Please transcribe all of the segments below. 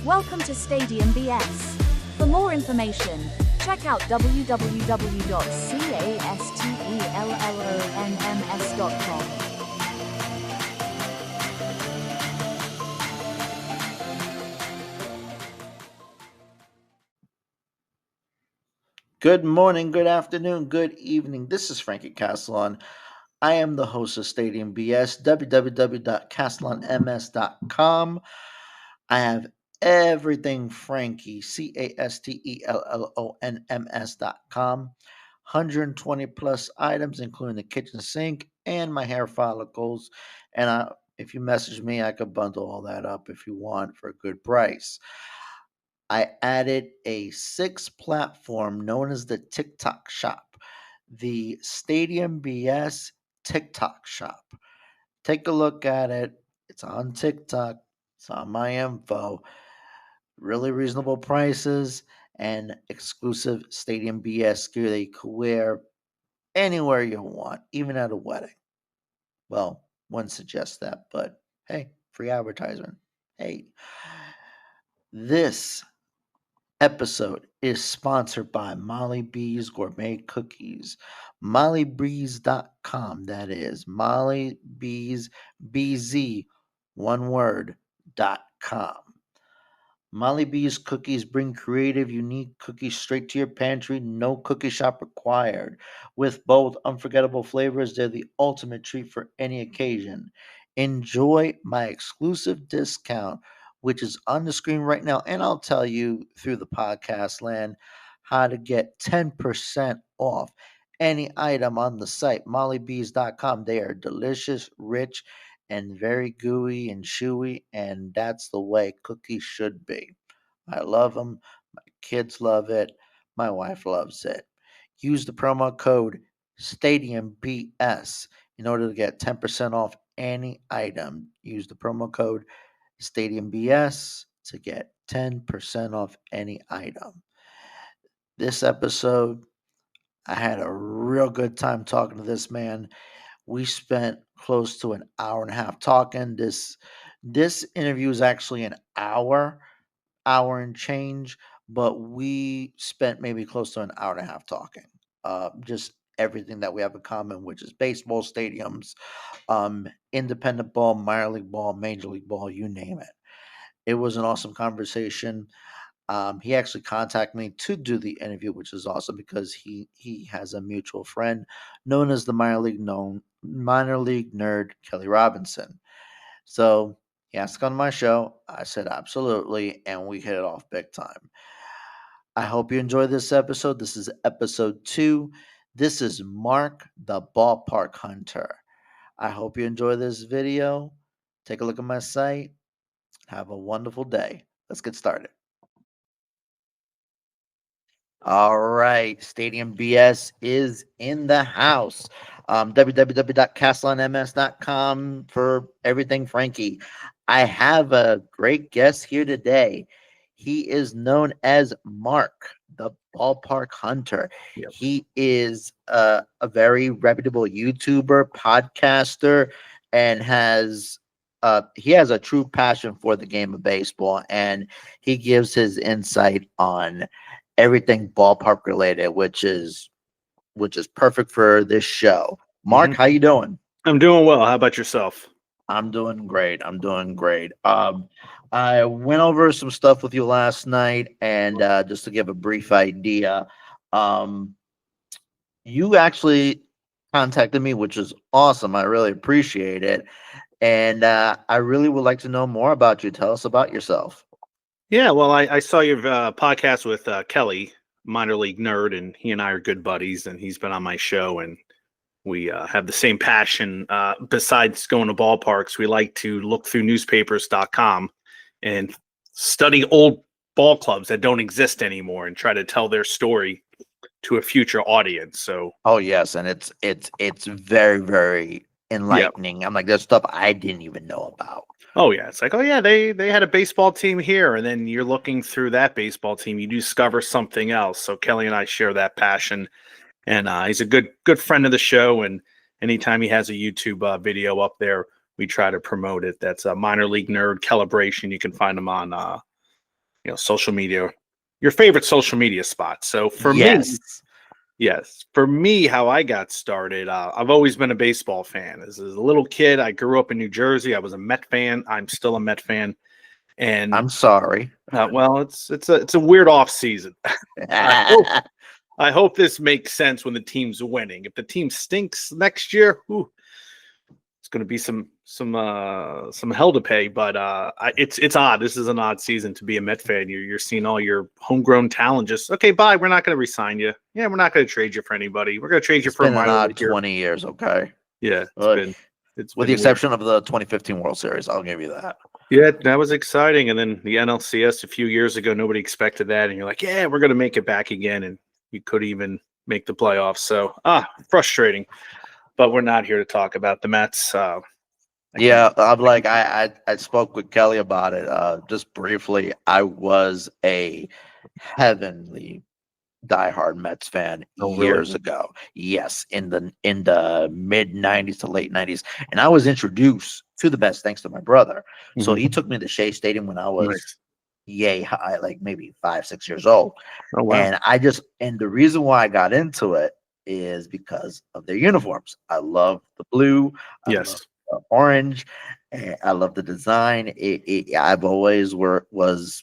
Welcome to Stadium BS. For more information, check out www.castellonms.com. Good morning, good afternoon, good evening. This is Frankie Castellon. I am the host of Stadium BS, www.castellonms.com. I have everything Frankie, CASTELLONMS.com. 120 plus items, including the kitchen sink and my hair follicles. And if you message me, I could bundle all that up if you want for a good price. I added a 6th platform known as the TikTok Shop, the Stadium BS TikTok Shop. Take a look at it. It's on TikTok. It's on my info. Really reasonable prices and exclusive Stadium BS gear that you could wear anywhere you want, even at a wedding. Well, wouldn't suggest that, but hey, free advertisement. Hey, this episode is sponsored by Molly B's Gourmet Cookies. MollyBees.com. That is Molly B's BZ, one word, .com. Molly B's cookies bring creative, unique cookies straight to your pantry. No cookie shop required. With bold, unforgettable flavors, they're the ultimate treat for any occasion. Enjoy my exclusive discount, which is on the screen right now. And I'll tell you through the podcast land how to get 10% off any item on the site, mollybees.com. They are delicious, rich, and very gooey and chewy, and that's the way cookies should be. I love them. My kids love it. My wife loves it. Use the promo code STADIUMBS in order to get 10% off any item. Use the promo code STADIUMBS to get 10% off any item. This episode, I had a real good time talking to this man. We spent close to an hour and a half talking. This interview is actually an hour and change, but we spent maybe close to an hour and a half talking. Just everything that we have in common, which is baseball stadiums, independent ball, minor league ball, major league ball, you name it. It was an awesome conversation. He actually contacted me to do the interview, which is awesome because he has a mutual friend known as the minor league nerd Kelly Robinson. So he asked to come on my show. I said absolutely, and we hit it off big time. I hope you enjoy this episode. This is episode 2. This is Marc the Ballpark Hunter. I hope you enjoy this video. Take a look at my site. Have a wonderful day. Let's get started. All right, Stadium BS is in the house. www.castellonms.com for everything Frankie. I have a great guest here today. He is known as Marc the Ballpark Hunter. Yep. He is a very reputable YouTuber, podcaster, and he has a true passion for the game of baseball, and he gives his insight on everything ballpark related, which is perfect for this show. Marc, how you doing? I'm doing well. How about yourself? I'm doing great. I went over some stuff with you last night, and just to give a brief idea, you actually contacted me, which is awesome. I really appreciate it, and I really would like to know more about you. Tell us about yourself. Yeah, well, I saw your podcast with Kelly, minor league nerd, and he and I are good buddies, and he's been on my show, and we have the same passion. Besides going to ballparks, we like to look through newspapers.com and study old ball clubs that don't exist anymore and try to tell their story to a future audience. So, oh yes, and it's very, very enlightening. Yep. I'm like, there's stuff I didn't even know about. Oh yeah, it's like, oh yeah, they had a baseball team here, and then you're looking through that baseball team, you discover something else. So Kelly and I share that passion, and he's a good friend of the show. And anytime he has a YouTube video up there, we try to promote it. That's a minor league nerd calibration. You can find him on social media, your favorite social media spot. So for me, Yes. yes, for me, how I got started, I've always been a baseball fan. As a little kid, I grew up in New Jersey. I was a Met fan. I'm still a Met fan. And I'm sorry. well, it's a weird off season. I hope this makes sense when the team's winning. If the team stinks next year, it's going to be some hell to pay. But it's odd. This is an odd season to be a Met fan. You're seeing all your homegrown talent just okay. Bye. We're not going to re-sign you. Yeah, we're not going to trade you for anybody. We're going to trade you It's for a been an minor odd league here. 20 years, okay? Yeah, it's with been the exception of the 2015 World Series. I'll give you that. Yeah, that was exciting. And then the NLCS a few years ago, nobody expected that. And you're like, yeah, we're going to make it back again. And you could even make the playoffs. So, frustrating. But we're not here to talk about the Mets. Yeah, I'm like, I spoke with Kelly about it just briefly. I was a heavenly diehard Mets fan years ago. Yes, in the mid 90s to late 90s. And I was introduced to the Mets thanks to my brother. So he took me to Shea Stadium when I was yay high, like maybe 5-6 years old. Oh, wow. And the reason why I got into it is because of their uniforms. I love the blue. I love the orange. And I love the design. I've always was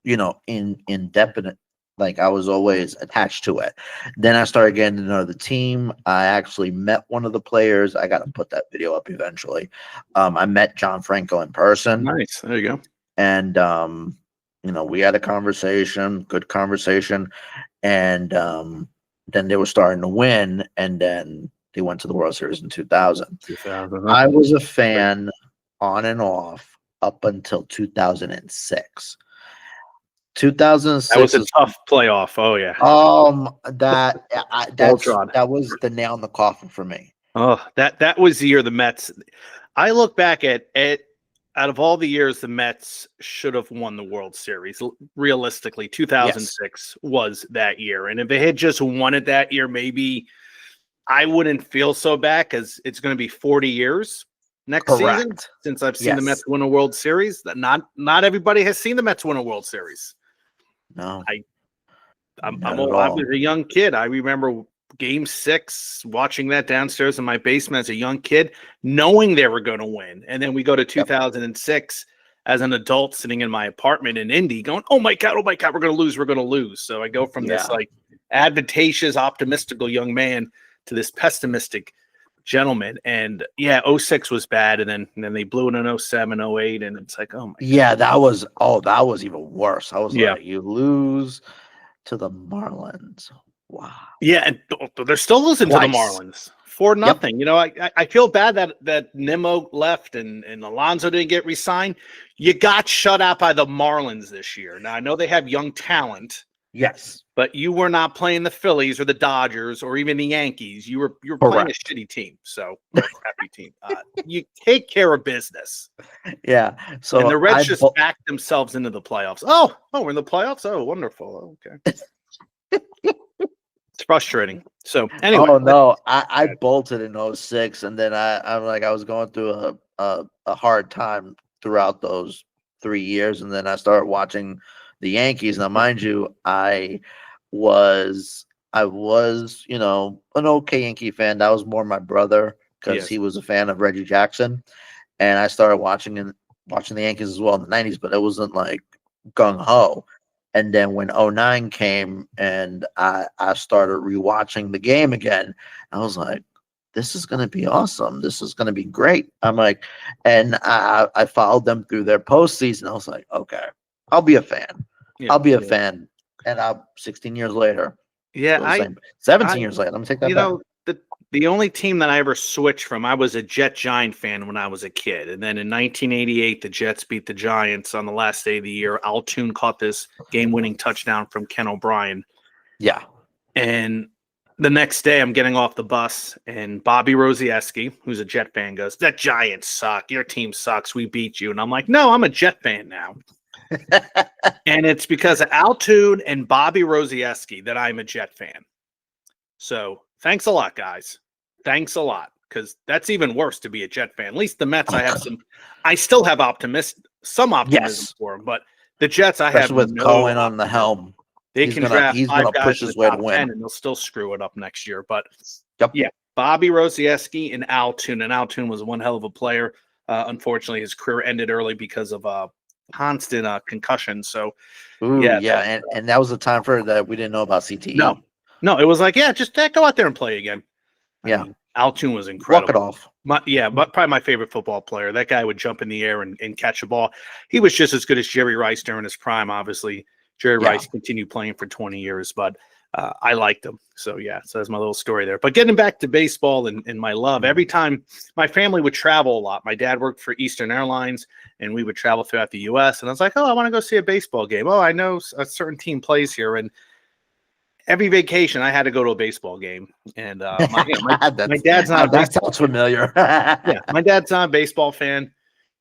indefinite. Like I was always attached to it. Then I started getting to know the team. I actually met one of the players. I got to put that video up eventually. I met John Franco in person. Nice. There you go. And we had a conversation, good conversation. And then they were starting to win. And then they went to the World Series in 2000. I was a fan on and off up until 2006. 2006. That was a tough playoff. Oh yeah. That was the nail in the coffin for me. Oh, that was the year the Mets. I look back at it. Out of all the years, the Mets should have won the World Series. Realistically, 2006 was that year, and if they had just won it that year, maybe I wouldn't feel so bad because it's going to be 40 years next season since I've seen the Mets win a World Series. Not everybody has seen the Mets win a World Series. No, I'm old. I was a young kid. I remember Game 6, watching that downstairs in my basement as a young kid, knowing they were going to win. And then we go to 2006 as an adult sitting in my apartment in Indy going, oh my God, we're going to lose. So I go from this like advantageous, optimistical young man to this pessimistic gentleman. And 06 was bad. And then they blew it in 07, 08. And it's like, oh my God. that was even worse. I was like, you lose to the Marlins. Wow. Yeah, and they're still losing to the Marlins 4-0. Yep. I feel bad that Nimmo left and Alonso didn't get re-signed. You got shut out by the Marlins this year. Now I know they have young talent. Yes, but you were not playing the Phillies or the Dodgers or even the Yankees. You were playing a shitty team, a crappy team. You take care of business. Yeah. So and the Reds just backed themselves into the playoffs. Oh, we're in the playoffs. Oh, wonderful. Okay. It's frustrating. So anyway. Oh no, I bolted in 06, and then I was going through a hard time throughout those 3 years, and then I started watching the Yankees. Now, mind you, I was an okay Yankee fan. That was more my brother because he was a fan of Reggie Jackson, and I started watching the Yankees as well in the 90s, but it wasn't like gung ho. And then when 09 came and I started rewatching the game again, I was like, this is going to be awesome. This is going to be great. I'm like, and I followed them through their postseason. I was like, okay, I'll be a fan. I'll be a fan. And 16 years later. Yeah. 17 years later. I'm going to take that back. The only team that I ever switched from, I was a Jet Giant fan when I was a kid. And then in 1988, the Jets beat the Giants on the last day of the year. Altoon caught this game-winning touchdown from Ken O'Brien. Yeah. And the next day, I'm getting off the bus, and Bobby Rosieski, who's a Jet fan, goes, "That Giants suck. Your team sucks. We beat you." And I'm like, no, I'm a Jet fan now. And it's because of Altoon and Bobby Rosieski that I'm a Jet fan. So thanks a lot, guys. Thanks a lot, because that's even worse to be a Jet fan. At least the Mets, I still have some optimism for them, but The Jets, I have especially with no Cohen on option. the helm. They He's can gonna draft he's 5 gonna guys push in the his way to top 10, win. and they'll still screw it up next year. But Yep. yeah, Bobby Rosieski and Al Toon. And Al Toon was one hell of a player. Unfortunately, his career ended early because of constant concussion. So, Ooh, yeah. yeah, and that was the time for that we didn't know about CTE. No, it was like, yeah, just go out there and play again. Yeah. I mean, Al Toon was Walk incredible. it off. But probably my favorite football player. That guy would jump in the air and catch the ball. He was just as good as Jerry Rice during his prime, obviously. Jerry Yeah. Rice continued playing for 20 years, but I liked him. So, yeah, so that's my little story there. But getting back to baseball and my love, every time my family would travel a lot. My dad worked for Eastern Airlines, and we would travel throughout the U.S. And I was like, oh, I want to go see a baseball game. Oh, I know a certain team plays here. And every vacation, I had to go to a baseball game. And my dad's not a that sounds familiar. yeah, my dad's not a baseball fan.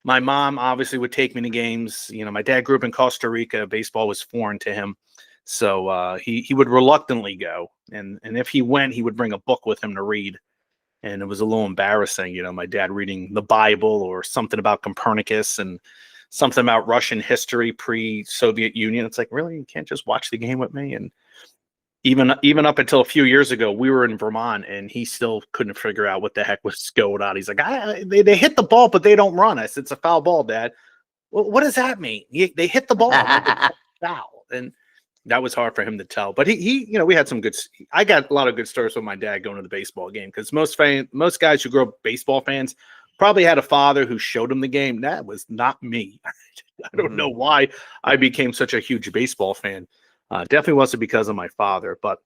My mom obviously would take me to games. You know, my dad grew up in Costa Rica. Baseball was foreign to him. So he would reluctantly go. And if he went, he would bring a book with him to read. And it was a little embarrassing, you know, my dad reading the Bible or something about Copernicus and something about Russian history pre-Soviet Union. It's like, really? You can't just watch the game with me? And even up until a few years ago, we were in Vermont, and he still couldn't figure out what the heck was going on. He's like, they hit the ball, but they don't run. I said, it's a foul ball, Dad. Well, what does that mean? They hit the ball, foul, and that was hard for him to tell. But he, you know, we had some good. I got a lot of good stories with my dad going to the baseball game, because most guys who grow up baseball fans probably had a father who showed them the game. That was not me. I don't know why I became such a huge baseball fan. Definitely wasn't because of my father, but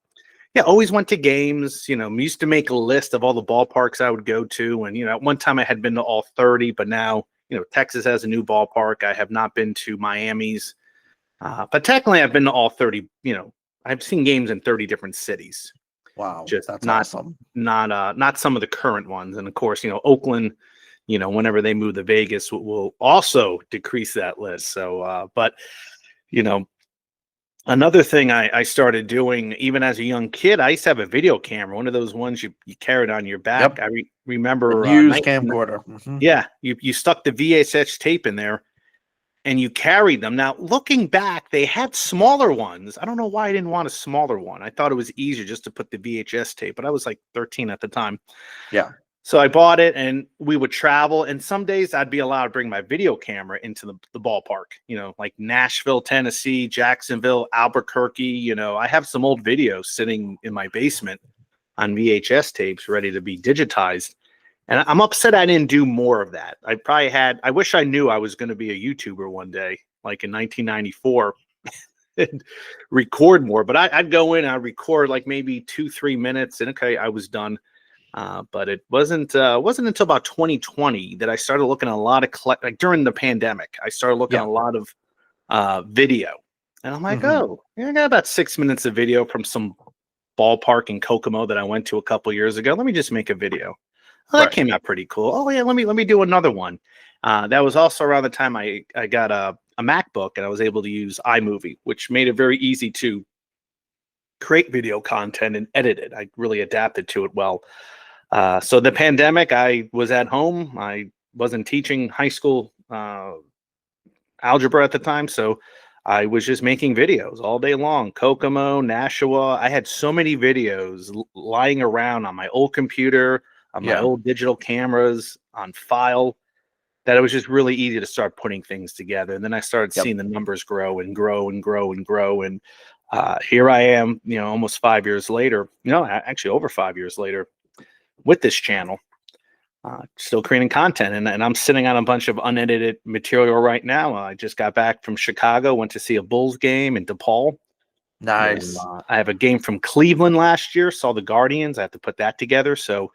yeah, always went to games. You know, used to make a list of all the ballparks I would go to. And, you know, at one time I had been to all 30, but now, you know, Texas has a new ballpark. I have not been to Miami's, but technically I've been to all 30. You know, I've seen games in 30 different cities. Wow, just that's not awesome. Not some of the current ones. And of course, you know, Oakland, you know, whenever they move to Vegas, will also decrease that list. So, but, you know, another thing I started doing, even as a young kid, I used to have a video camera, one of those ones you carried on your back. Yep. I remember used camcorder. Yeah, you stuck the VHS tape in there, and you carried them. Now, looking back, they had smaller ones. I don't know why I didn't want a smaller one. I thought it was easier just to put the VHS tape, but I was like 13 at the time. Yeah. So I bought it, and we would travel. And some days I'd be allowed to bring my video camera into the ballpark, you know, like Nashville, Tennessee, Jacksonville, Albuquerque. You know, I have some old videos sitting in my basement on VHS tapes ready to be digitized. And I'm upset I didn't do more of that. I wish I knew I was going to be a YouTuber one day, like in 1994, and record more. But I'd go in, I'd record like maybe 2-3 minutes, and okay, I was done. But it wasn't until about 2020 that I started looking at a lot of like during the pandemic. I started looking at a lot of video, and I'm like, oh, yeah, I got about 6 minutes of video from some ballpark in Kokomo that I went to a couple years ago. Let me just make a video. Well, that came out pretty cool. Oh yeah, let me do another one. That was also around the time I got a MacBook, and I was able to use iMovie, which made it very easy to create video content and edit it. I really adapted to it well. So the pandemic, I was at home. I wasn't teaching high school algebra at the time, so I was just making videos all day long. Kokomo, Nashua. I had so many videos lying around on my old computer, on my old digital cameras, on file, that it was just really easy to start putting things together. And then I started seeing the numbers grow and grow and grow and grow. And here I am, you know, almost 5 years later, you know, actually over 5 years later, with this channel, still creating content. And I'm sitting on a bunch of unedited material right now. I just got back from Chicago, went to see a Bulls game in DePaul. Nice. And, I have a game from Cleveland last year, saw the Guardians. I have to put that together. So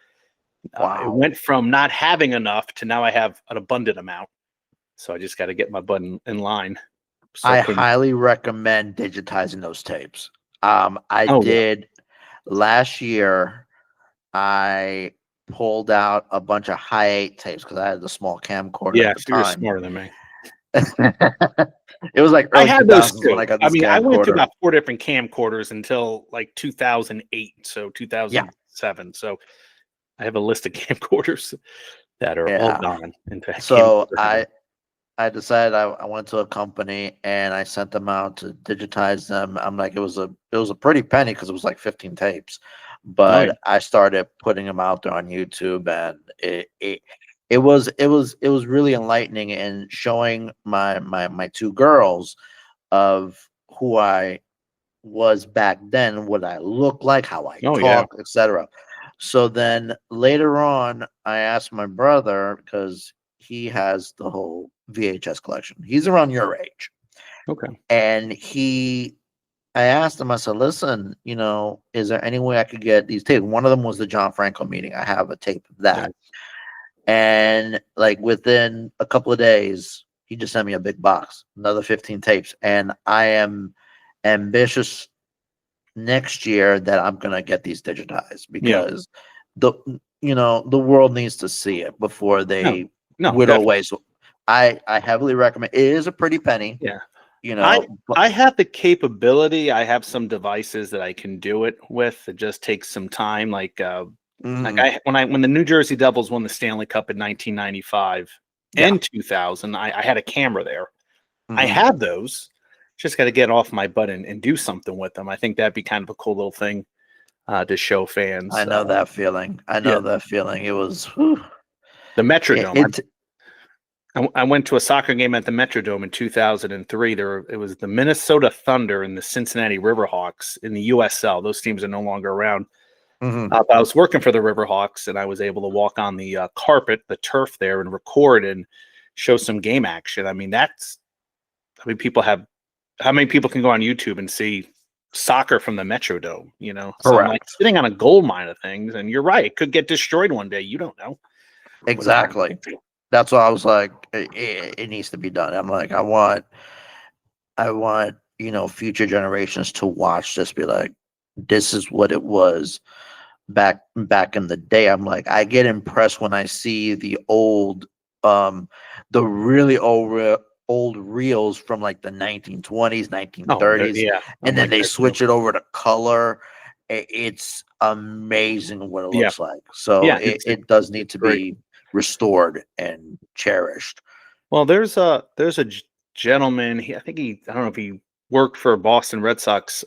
it went from not having enough to now I have an abundant amount. So I just got to get my butt in line. I highly recommend digitizing those tapes. I did last year. I pulled out a bunch of high 8 tapes because I had the small camcorder at the time. You're smarter than me. It was like I had those too. when I got this I went through camcorder. about 4 different camcorders until like 2008, so 2007. So I have a list of camcorders that are all gone into so I decided I went to a company and I sent them out to digitize them. I'm like, it was a pretty penny because it was like 15 tapes, Oh yeah. but I started putting them out there on YouTube, and it was really enlightening and showing my two girls of who I was back then, what I looked like, how I Oh yeah. talked, etc. So then later on, I asked my brother because he has the whole VHS collection. He's around your age. Okay. And I asked him, I said, listen, is there any way I could get these tapes? One of them was the John Franco meeting. I have a tape of that. Yeah. And like within a couple of days, he just sent me a big box, another 15 tapes. And I am ambitious next year that I'm gonna get these digitized because the world needs to see it before they No, whittle definitely. away. So I heavily recommend. It is a pretty penny, Yeah. but I have the capability. I have some devices that I can do it with. It just takes some time. Like mhm, when the New Jersey Devils won the Stanley Cup in 1995 yeah, and 2000, I had a camera there. I mhm. have those. Just got to get off my butt and do something with them. I think that'd be kind of a cool little thing to show fans. I know that feeling. I Yeah, know that feeling. It was whew, the it, Metrodome. it I went to a soccer game at the Metrodome in 2003. It was the Minnesota Thunder and the Cincinnati Riverhawks in the USL. Those teams are no longer around. mhm. But I was working for the Riverhawks, and I was able to walk on the carpet, the turf there, and record and show some game action. I mean, that's how many people can go on YouTube and see soccer from the Metrodome? So I'm like Correct. sitting on a gold mine of things, and you're right, it could get destroyed one day. You don't know. Exactly. That's why I was like, it needs to be done. I'm like, I want future generations to watch this, be like, this is what it was back in the day. I'm like, I get impressed when I see the really old reels from like the 1920s, Oh, 1930s, yeah. Oh and my then they God. switch it over to color. It's amazing what it Yeah. looks like. So Yeah. it does need It's to great. be restored and cherished. Well, there's a gentleman. I don't know if he worked for Boston Red Sox.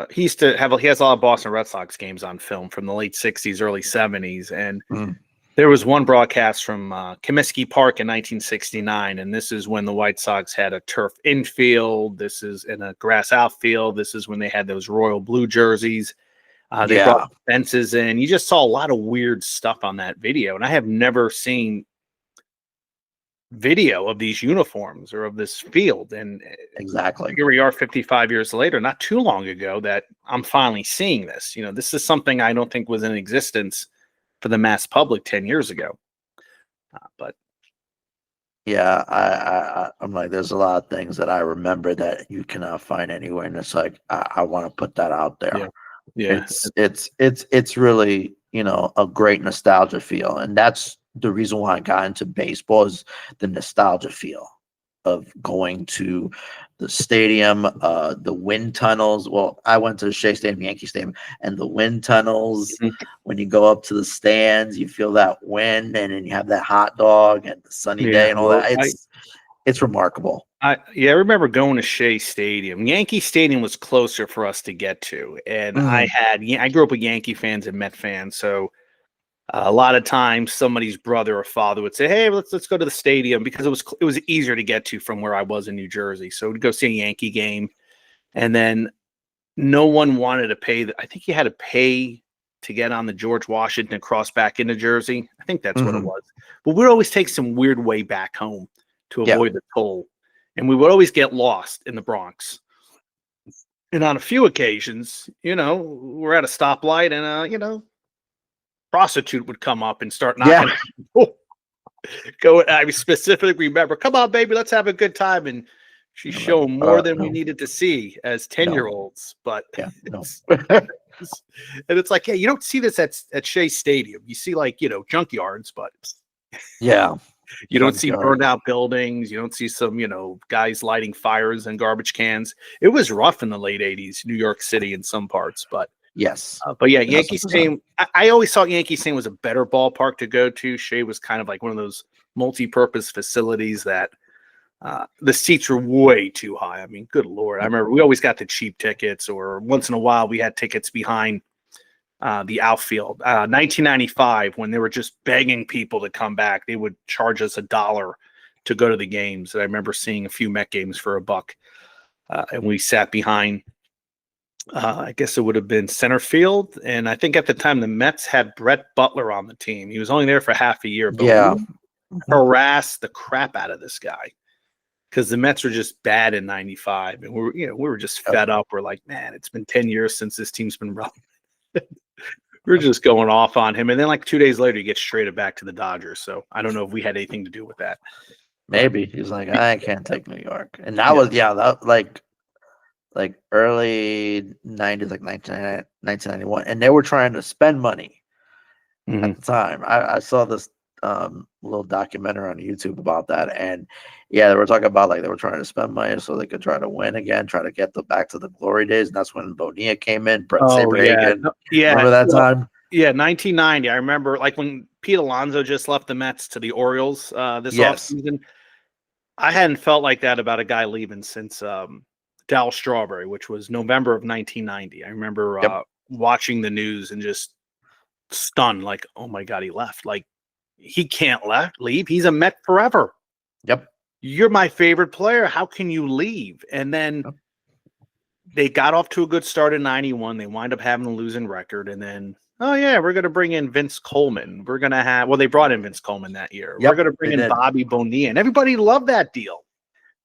He has a lot of Boston Red Sox games on film from the late '60s, early '70s, and Mm, there was one broadcast from Comiskey Park in 1969, and this is when the White Sox had a turf infield. This is in a grass outfield. This is when they had those royal blue jerseys. They brought yeah, fences in. You just saw a lot of weird stuff on that video, and I have never seen video of these uniforms or of this field. And exactly. here we are 55 years later, not too long ago, that I'm finally seeing this. This is something I don't think was in existence for the mass public 10 years ago. But Yeah, I'm like, there's a lot of things that I remember that you cannot find anywhere, and it's like I want to put that out yeah, there. yeah, It's really a great nostalgia feel, and that's the reason why I got into baseball is the nostalgia feel of going to the stadium, the wind tunnels. Well, I went to the Shea Stadium, Yankee Stadium, and the wind tunnels. mhm, When you go up to the stands, you feel that wind, and then you have that hot dog and the sunny yeah. day and all Well, that. It's remarkable. I remember going to Shea Stadium. Yankee Stadium was closer for us to get to, and Mhm. I grew up with Yankee fans and Met fans, so a lot of times somebody's brother or father would say, "Hey, let's go to the stadium," because it was easier to get to from where I was in New Jersey. So we'd go see a Yankee game, and then no one wanted to pay. I think you had to pay to get on the George Washington and cross back into Jersey. I think that's what it Mhm. was. But we'd always take some weird way back home to Yeah. avoid the toll, and we would always get lost in the Bronx. And on a few occasions, we're at a stoplight, and prostitute would come up and start Yeah. knocking. Go. I specifically remember, come on, baby, let's have a good time. And she's I'm like, showing more than we no, needed to see as no, 10-year-olds. But yeah, no. and it's like, yeah, you don't see this at Shea Stadium. You see like, junkyards, but Yeah. you don't see Junkyard. burned out buildings. You don't see some, guys lighting fires and garbage cans. It was rough in the late 80s, New York City in some parts, Yes. but yeah, Yankee 1000%. Stadium. I always thought Yankee Stadium was a better ballpark to go to. Shea was kind of like one of those multi-purpose facilities that the seats were way too high. I mean, good Lord. I remember we always got the cheap tickets, or once in a while we had tickets behind the outfield. 1995, when they were just begging people to come back, they would charge us $1 to go to the games. And I remember seeing a few Met games for $1. And we sat behind, I guess it would have been center field. And I think at the time the Mets had Brett Butler on the team. He was only there for half a year, but we harassed the crap out of this guy because the Mets were just bad in 95. And we were just fed up. We're like, man, it's been 10 years since this team's been relevant. We were just going off on him. And then like 2 days later, he gets traded back to the Dodgers. So I don't know if we had anything to do with that. Maybe he's like, I can't take New York. And that was, like early 90s, like 1991. And they were trying to spend money at the time. I saw this little documentary on YouTube about that. And they were talking about like they were trying to spend money so they could try to win again, try to get back to the glory days. And that's when Bonilla came in, Brett Saberhagen. Remember that time? Yeah, 1990. I remember like when Pete Alonso just left the Mets to the Orioles this offseason. I hadn't felt like that about a guy leaving since Darryl Strawberry, which was November of 1990. I remember watching the news and just stunned, like, oh my God, he left. Like, he can't leave. He's a Met forever. Yep. You're my favorite player. How can you leave? And then they got off to a good start in 91. They wind up having a losing record. And then, we're going to bring in Vince Coleman. We're going to they brought in Vince Coleman that year. We're going to bring in Bobby Bonilla. And everybody loved that deal.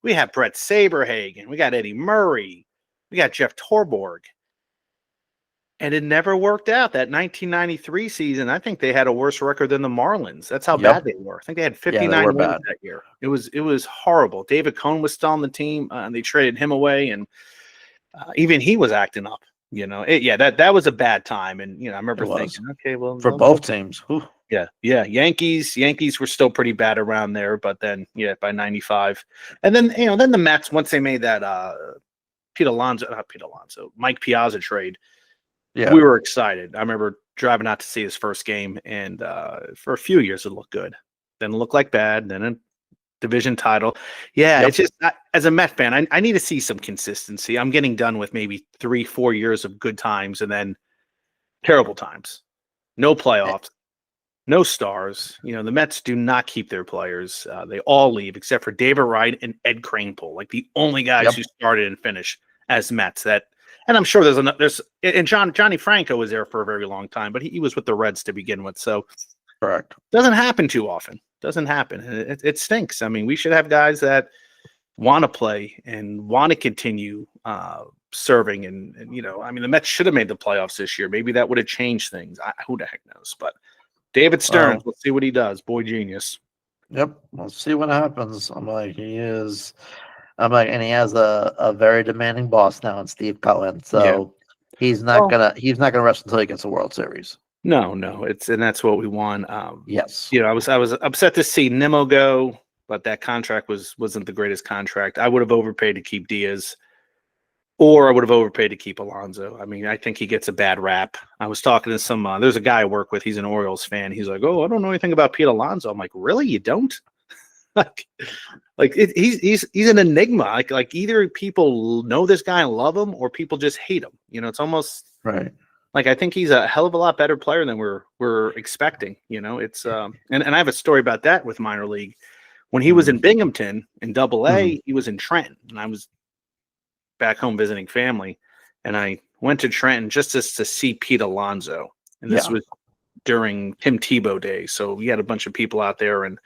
We have Brett Saberhagen. We got Eddie Murray. We got Jeff Torborg. And it never worked out. That 1993 season, I think they had a worse record than the Marlins. That's how bad they were. I think they had 59 wins that year. It was horrible. David Cohn was still on the team, and they traded him away, and even he was acting up. That was a bad time. And I remember thinking, okay, well, for both teams. Whew. Yeah. Yankees were still pretty bad around there, but then by 95, and then then the Mets, once they made that Mike Piazza trade. Yeah. We were excited. I remember driving out to see his first game, and for a few years it looked good. Then it looked like bad. Then a division title. Yeah, it's just as a Met fan, I need to see some consistency. I'm getting done with maybe 3-4 years of good times and then terrible times. No playoffs, no stars. The Mets do not keep their players. They all leave except for David Wright and Ed Kranepool, like the only guys who started and finished as Mets. And I'm sure and Johnny Franco was there for a very long time, but he was with the Reds to begin with. So correct. Doesn't happen too often. Doesn't happen. It stinks. I mean, we should have guys that want to play and want to continue serving. And the Mets should have made the playoffs this year. Maybe that would have changed things. Who the heck knows? But David Stearns, let's see what he does. Boy genius. Yep. We'll see what happens. And he has a very demanding boss now in Steve Cohen. So he's not gonna rest until he gets a World Series. No, and that's what we want. Yes. I was upset to see Nimmo go, but that contract wasn't the greatest contract. I would have overpaid to keep Diaz, or I would have overpaid to keep Alonso. I mean, I think he gets a bad rap. I was talking to some there's a guy I work with, he's an Orioles fan. He's like, "Oh, I don't know anything about Pete Alonso." I'm like, "Really? You don't?" He's an enigma. Like either people know this guy and love him, or people just hate him. It's almost right. Like I think he's a hell of a lot better player than we're expecting. It's and I have a story about that with minor league. When he was in Binghamton in Double-A, he was in Trenton, and I was back home visiting family, and I went to Trenton just to see Pete Alonso, and this was during Tim Tebow days. So we had a bunch of people out there, and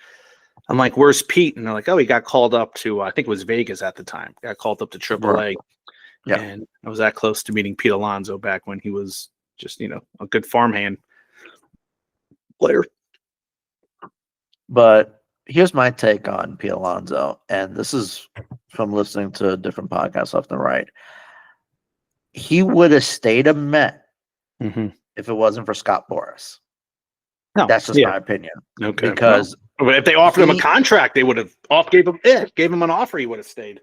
I'm like, "Where's Pete?" And they're like, "Oh, he got called up to I think it was Vegas at the time. Got called up to Triple-A." Yeah. And I was that close to meeting Pete Alonso back when he was just, a good farmhand player. But here's my take on Pete Alonso, and this is from listening to different podcasts left and right. He would have stayed a Met if it wasn't for Scott Boras. No, that's just my opinion. Okay. Because if they offered him a contract, they would have gave him an offer, he would have stayed.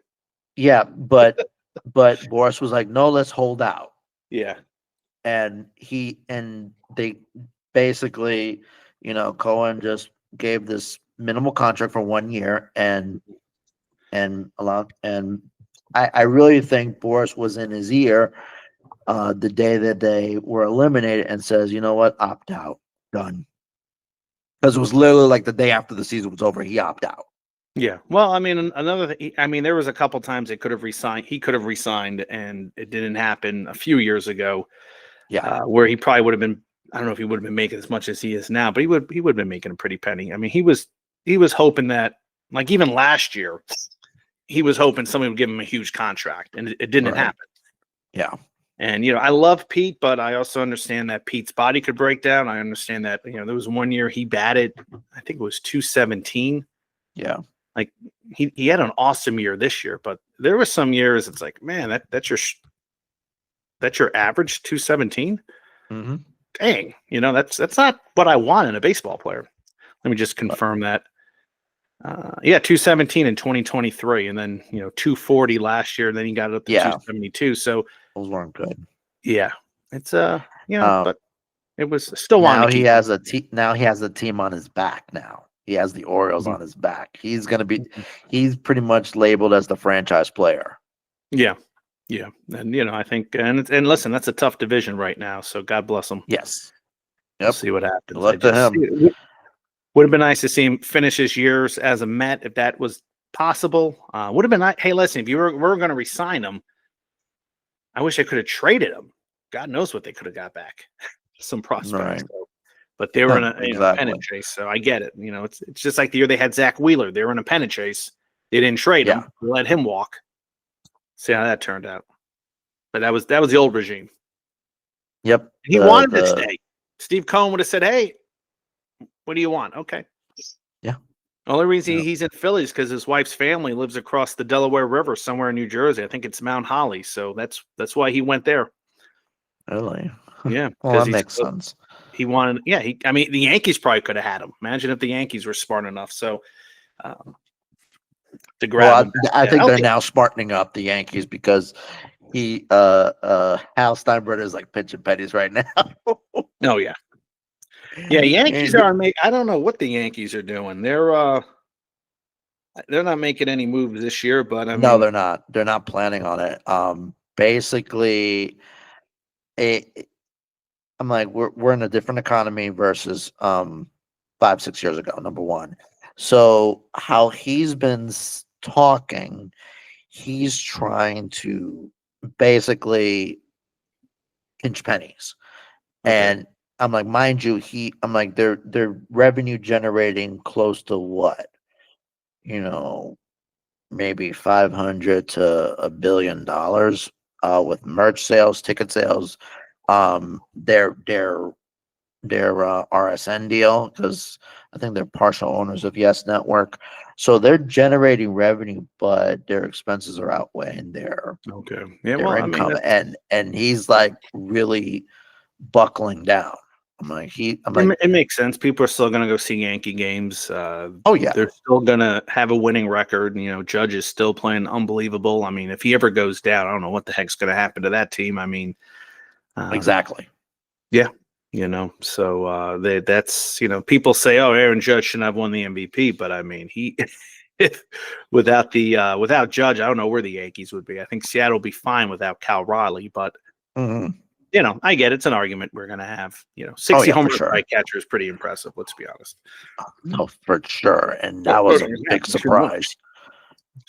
Yeah, but Boras was like, "No, let's hold out." Yeah. And they basically, Cohen just gave this minimal contract for 1 year, and and a lot, and I really think Boris was in his ear the day that they were eliminated and says, you know what, opt out, done. Because it was literally like the day after the season was over, he opted out. Yeah. Well, I mean, another thing, I mean, there was a couple times they could have resigned. He could have resigned, and it didn't happen a few years ago. Yeah. Where he probably would have been. I don't know if he would have been making as much as he is now, but he would have been making a pretty penny. I mean, he was hoping that, like, even last year, he was hoping somebody would give him a huge contract, and it didn't happen. Yeah. And, I love Pete, but I also understand that Pete's body could break down. I understand that, there was one year he batted, I think it was 217. Yeah. Like, he had an awesome year this year, but there were some years it's like, man, that's your average 217. Mm-hmm. Dang, that's not what I want in a baseball player. Let me just confirm that. 217 in 2023, and then 240 last year, and then he got it up to 272. So those weren't good. Yeah, it's but it was still now wanting to he keep has now he has a team on his back. Now he has the Orioles on his back. He's gonna be he's pretty much labeled as the franchise player. Yeah, and I think and listen, that's a tough division right now. So God bless him. Yes, we'll see what happens. Look to him. Would have been nice to see him finish his years as a Met if that was possible. Would have been nice. Hey, listen, if we're going to resign him, I wish I could have traded him. God knows what they could have got back. Some prospects. Right. But they were in a pennant chase, so I get it. It's just like the year they had Zach Wheeler. They were in a pennant chase. They didn't trade him. They let him walk. See how that turned out. But that was the old regime. Yep. He wanted to stay. Steve Cohen would have said, hey, what do you want? Okay. Yeah. The only reason he's in Philly is because his wife's family lives across the Delaware River somewhere in New Jersey. I think it's Mount Holly. So that's why he went there. Really? Yeah. Well, that makes sense. He wanted, I mean, the Yankees probably could have had him. Imagine if the Yankees were smart enough. So to grab him. I think they're now smartening up the Yankees because Hal Steinbrenner is like pinching pennies right now. Oh, yeah. Yeah, Yankees are. I don't know what the Yankees are doing. They're not making any moves this year, but no, they're not. They're not planning on it. Basically, I'm like we're in a different economy versus 5-6 years ago. Number one, so how he's been talking, he's trying to basically pinch pennies, and I'm like, mind you, I'm like, they're revenue generating close to what, maybe $500 to $1 billion with merch sales, ticket sales, their RSN deal, because I think they're partial owners of Yes Network, so they're generating revenue, but their expenses are outweighing their income, and he's like really buckling down. I'm like, it makes sense. People are still going to go see Yankee games. They're still going to have a winning record. Judge is still playing unbelievable. I mean, if he ever goes down, I don't know what the heck's going to happen to that team. I mean, exactly. Yeah. So that's, people say, oh, Aaron Judge shouldn't have won the MVP, but I mean, without Judge, I don't know where the Yankees would be. I think Seattle would be fine without Cal Raleigh, but I get it's an argument we're going to have. 60 homers by catcher is pretty impressive. Let's be honest. No, for sure. And that was a big surprise.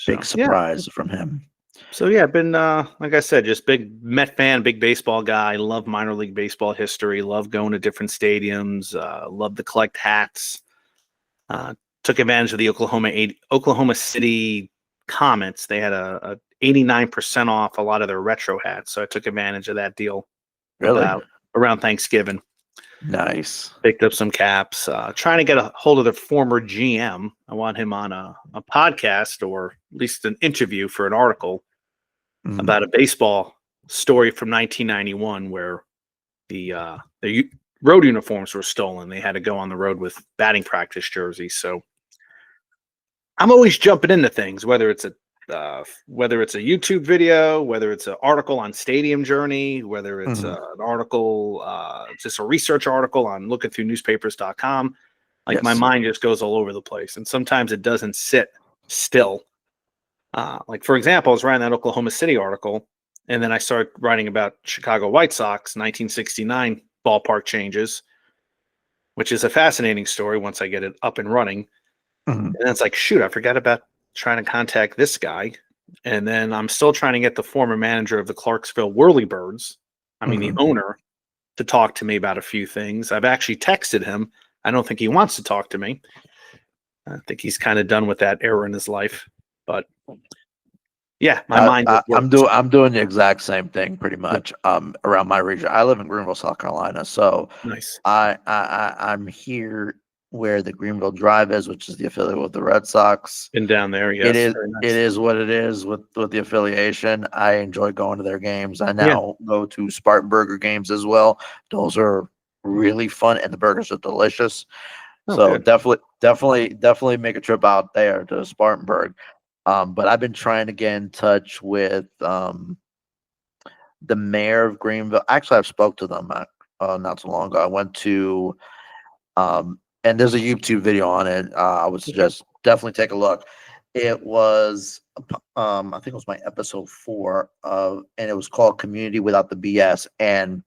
Big surprise from him. So, been, like I said, just big Met fan, big baseball guy. Love minor league baseball history. Love going to different stadiums. Love to collect hats. Took advantage of the Oklahoma City Comets. They had a 89% off a lot of their retro hats. So I took advantage of that deal. Really? Around Thanksgiving. Nice. Picked up some caps. Trying to get a hold of the former GM. I want him on a podcast or at least an interview for an article about a baseball story from 1991 where the road uniforms were stolen. They had to go on the road with batting practice jerseys. So I'm always jumping into things, whether it's a YouTube video, whether it's an article on Stadium Journey, whether it's an article, just a research article on lookingthroughnewspapers.com. My mind just goes all over the place. And sometimes it doesn't sit still. Like, for example, I was writing that Oklahoma City article, and then I started writing about Chicago White Sox 1969 ballpark changes, which is a fascinating story once I get it up and running. Mhm. And then it's like, shoot, I forgot about trying to contact this guy. And then I'm still trying to get the former manager of the Clarksville Whirlybirds, the owner, to talk to me about a few things. I've actually texted him. I don't think he wants to talk to me. I think he's kind of done with that era in his life. But yeah, my mind I'm works. I'm doing the exact same thing pretty much around my region. I live in Greenville, South Carolina, so Nice. I'm here where the Greenville Drive is, which is the affiliate with the Red Sox. Been down there, yes. Very nice. It is what it is with the affiliation. I enjoy going to their games. I now go to Spartanburger games as well. Those are really fun, and the burgers are delicious. So good. definitely make a trip out there to Spartanburg. But I've been trying to get in touch with the mayor of Greenville. Actually, I've spoke to them not so long ago. I went to and there's a YouTube video on it. I would suggest definitely take a look. It was I think it was my episode 4 and it was called Community Without the BS, and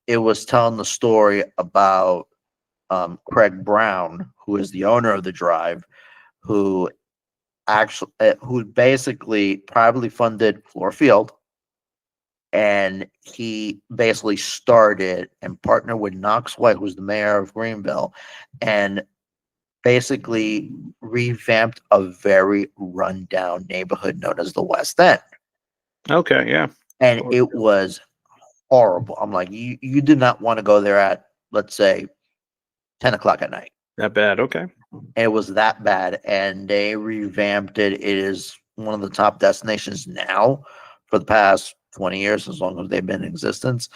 it was telling the story about Craig Brown, who is the owner of the drive, who basically privately funded Floor Field, and he basically started and partnered with Knox White, who's the mayor of Greenville, and basically revamped a very rundown neighborhood known as the West End. Okay, yeah. And it was horrible. I'm like, you did not want to go there at, let's say, 10 o'clock at night. That bad, okay. It was that bad, and they revamped it. It is one of the top destinations now for the past 20 years, as long as they've been in existence.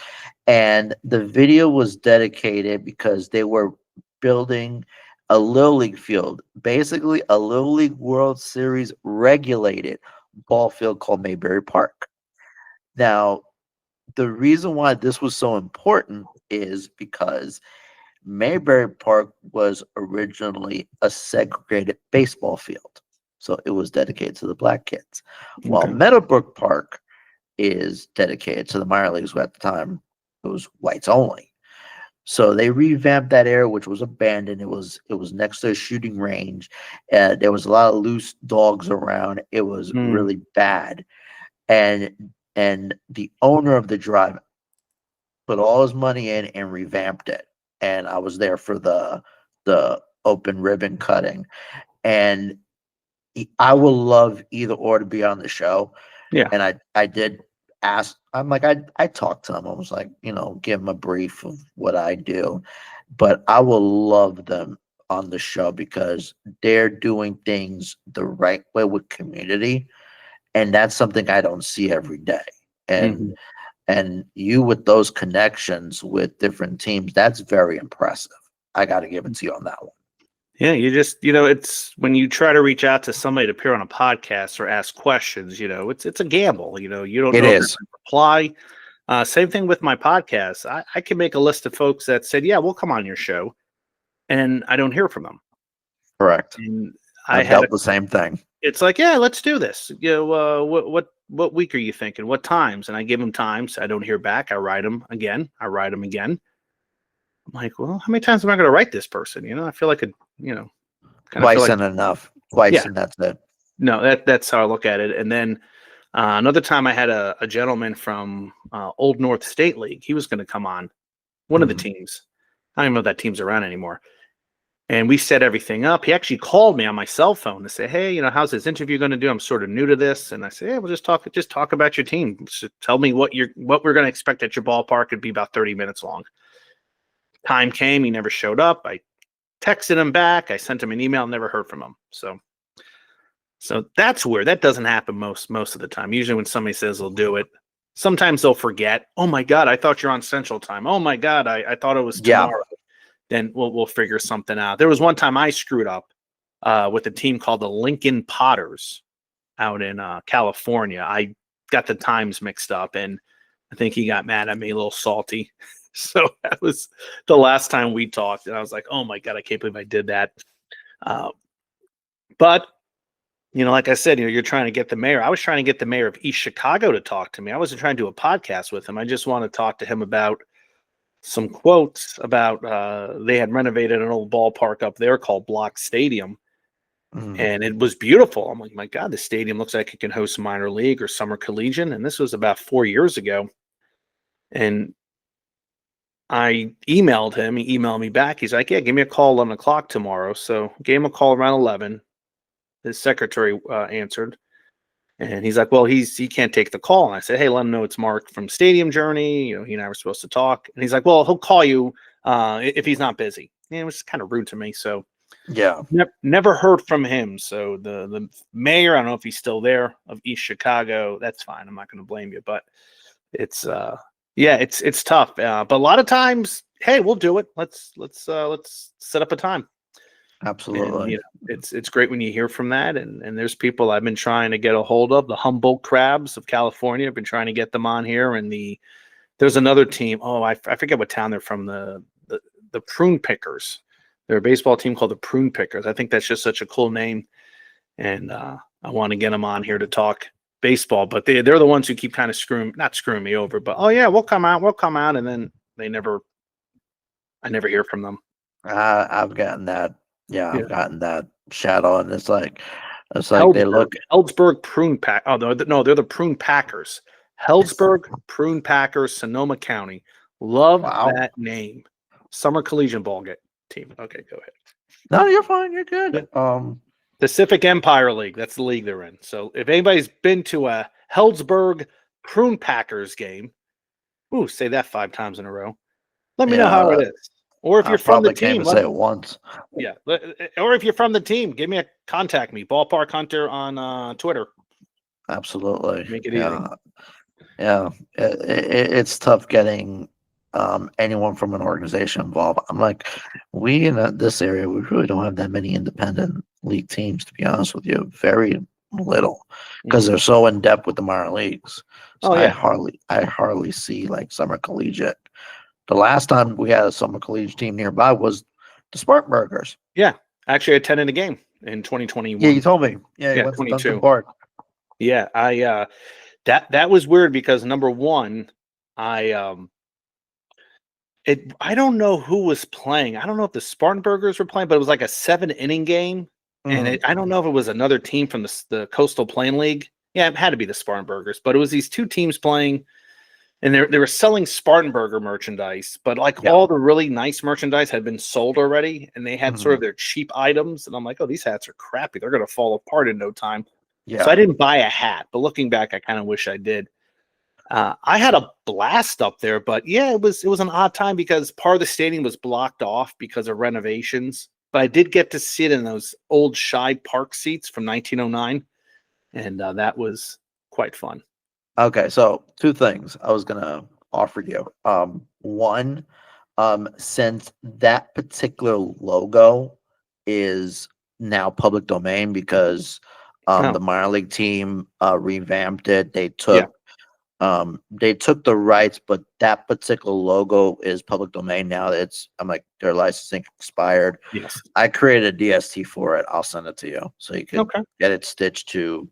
And the video was dedicated because they were building a Little League field, basically a Little League World Series regulated ball field called Mayberry Park. Now, the reason why this was so important is because Mayberry Park was originally a segregated baseball field. So it was dedicated to the black kids. While Meadowbrook Park is dedicated to the minor leagues, who at the time it was whites only. So they revamped that area, which was abandoned. It was next to a shooting range. There was a lot of loose dogs around. It was really bad. And the owner of the drive put all his money in and revamped it. And I was there for the open ribbon cutting. And I would love either or to be on the show. Yeah. And I did ask, I'm like, I talked to him. I was like, give him a brief of what I do. But I will love them on the show because they're doing things the right way with community. And that's something I don't see every day. And and you with those connections with different teams, that's very impressive. I got to give it to you on that one. Yeah, you just, it's when you try to reach out to somebody to appear on a podcast or ask questions, it's a gamble. You don't know if they're going to reply. Same thing with my podcast. I can make a list of folks that said, yeah, we'll come on your show, and I don't hear from them. Correct. And I felt the same thing. It's like, yeah, let's do this. What week are you thinking? What times? And I give them times. I don't hear back. I write them again. I'm like, well, how many times am I going to write this person? I feel like twice and enough. Twice and that's it. No, that's how I look at it. And then another time I had a gentleman from Old North State League. He was going to come on one of the teams. I don't even know if that team's around anymore. And we set everything up. He actually called me on my cell phone to say, hey, how's this interview going to do? I'm sort of new to this. And I said, yeah, we'll just talk about your team. Just tell me what we're going to expect at your ballpark. It'd be about 30 minutes long. Time came, he never showed up. I texted him back. I sent him an email, never heard from him. So that's weird. That doesn't happen most of the time. Usually when somebody says they'll do it, sometimes they'll forget. Oh my God, I thought you're on Central Time. Oh my God, I thought it was tomorrow. Then we'll figure something out. There was one time I screwed up with a team called the Lincoln Potters out in California. I got the times mixed up, and I think he got mad at me, a little salty. So that was the last time we talked, and I was like, oh my God, I can't believe I did that. But like I said, you're trying to get the mayor. I was trying to get the mayor of East Chicago to talk to me. I wasn't trying to do a podcast with him. I just want to talk to him about some quotes about they had renovated an old ballpark up there called Block Stadium. And it was beautiful. I'm like, my God, the stadium looks like it can host minor league or summer collegiate. And this was about 4 years ago. And I emailed him. He emailed me back. He's like, yeah, give me a call 11 o'clock tomorrow. So gave him a call around 11. His secretary answered. And he's like, well, he can't take the call. And I said, hey, let him know it's Marc from Stadium Journey. He and I were supposed to talk. And he's like, well, he'll call you if he's not busy. And it was kind of rude to me. So Yeah. never heard from him. So the mayor, I don't know if he's still there, of East Chicago. That's fine. I'm not going to blame you. But it's it's tough. But a lot of times, hey, we'll do it. Let's set up a time. Absolutely. And, it's great when you hear from that. And there's people I've been trying to get a hold of, the Humboldt Crabs of California. I've been trying to get them on here. And there's another team. Oh, I forget what town they're from. The Prune Pickers. They're a baseball team called the Prune Pickers. I think that's just such a cool name. And I want to get them on here to talk baseball. But they're the ones who keep kind of not screwing me over, but, oh, yeah, we'll come out. And then I never hear from them. I've gotten that. Yeah, I've gotten that shadow, and it's like they look Heldsburg Prune Pack. Oh no, they're the Prune Packers. Heldsburg Prune Packers, Sonoma County. Love that name. Summer collegiate ball team. Okay, go ahead. No, you're fine. You're good. Yeah. Pacific Empire League. That's the league they're in. So if anybody's been to a Heldsburg Prune Packers game, say that 5 times in a row. Let me know how it is. Or if you're from the team, say it once. Yeah. Or if you're from the team, contact me. Ballpark Hunter on Twitter. Absolutely. Make it easy. Yeah. It's tough getting anyone from an organization involved. I'm like, we in this area, we really don't have that many independent league teams, to be honest with you. Very little, because they're so in depth with the minor leagues. So I hardly see like summer collegiate. The last time we had a summer collegiate team nearby was the Spartanburgers. Yeah, actually, I attended a game in 2021. Yeah, you told me. Yeah, you went to Duncan Park. Yeah, I that was weird because number one, I don't know who was playing. I don't know if the Spartanburgers were playing, but it was like a 7-inning game, and I don't know if it was another team from the Coastal Plain League. Yeah, it had to be the Spartanburgers, but it was these two teams playing. And they were selling Spartanburger merchandise, but all the really nice merchandise had been sold already, and they had sort of their cheap items. And I'm like, oh, these hats are crappy. They're going to fall apart in no time. Yeah. So I didn't buy a hat, but looking back, I kind of wish I did. I had a blast up there, but yeah, it was an odd time because part of the stadium was blocked off because of renovations. But I did get to sit in those old Shibe Park seats from 1909, and that was quite fun. Okay, so 2 things I was gonna offer you. One, since that particular logo is now public domain because the minor league team revamped it. They took the rights, but that particular logo is public domain now. I'm like, their licensing expired. Yes, I created a DST for it. I'll send it to you so you can get it stitched to.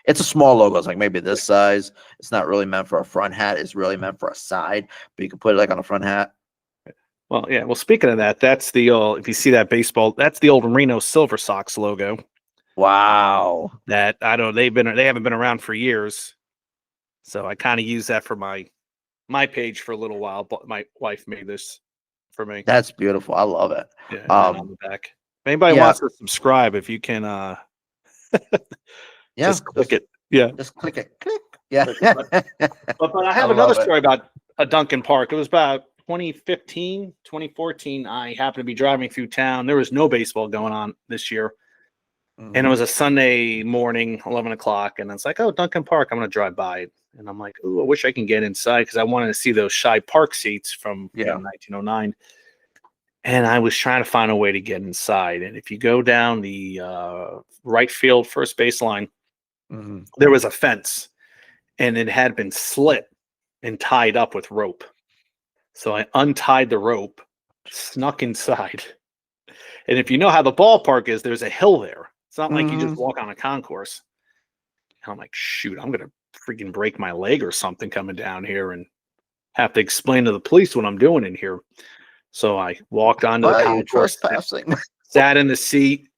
It's a small logo. It's like maybe this size. It's not really meant for a front hat. It's really meant for a side, but you can put it like on a front hat. Well, yeah. Well, speaking of that, that's the old, if you see that baseball, that's the old Reno Silver Sox logo. Wow. That I don't. They haven't been around for years, so I kind of use that for my page for a little while. But my wife made this for me. That's beautiful. I love it. Yeah. On the back. If anybody wants to subscribe, if you can. Just click it. Yeah. Just click it. Click. Yeah. but I have another story about a Duncan Park. It was about 2015, 2014. I happened to be driving through town. There was no baseball going on this year. And it was a Sunday morning, 11 o'clock. And it's like, oh, Duncan Park, I'm going to drive by it. And I'm like, oh, I wish I can get inside because I wanted to see those Shibe Park seats from 1909. And I was trying to find a way to get inside. And if you go down the right field first baseline, there was a fence, and it had been slit and tied up with rope. So I untied the rope, snuck inside. And if you know how the ballpark is, there's a hill there. It's not like you just walk on a concourse. And I'm like, shoot, I'm going to freaking break my leg or something coming down here and have to explain to the police what I'm doing in here. So I walked onto the concourse, sat in the seat,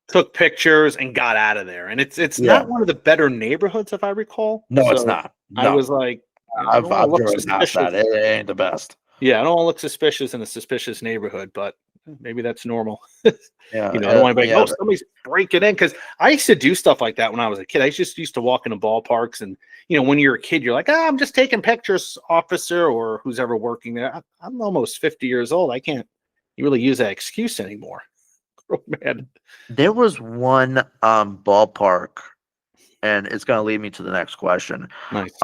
took pictures, and got out of there. And it's not one of the better neighborhoods, if I recall. No, so it's not. No. I was like, I've driven past that. It ain't the best. Yeah, I don't want to look suspicious in a suspicious neighborhood, but maybe that's normal. Yeah, I don't want to be like, somebody's breaking in. Because I used to do stuff like that when I was a kid. I just used to walk into ballparks, and when you're a kid, you're like, I'm just taking pictures, officer, or who's ever working there. I'm almost 50 years old. I can't really use that excuse anymore. Oh, man. There was one ballpark, and it's going to lead me to the next question. Nice.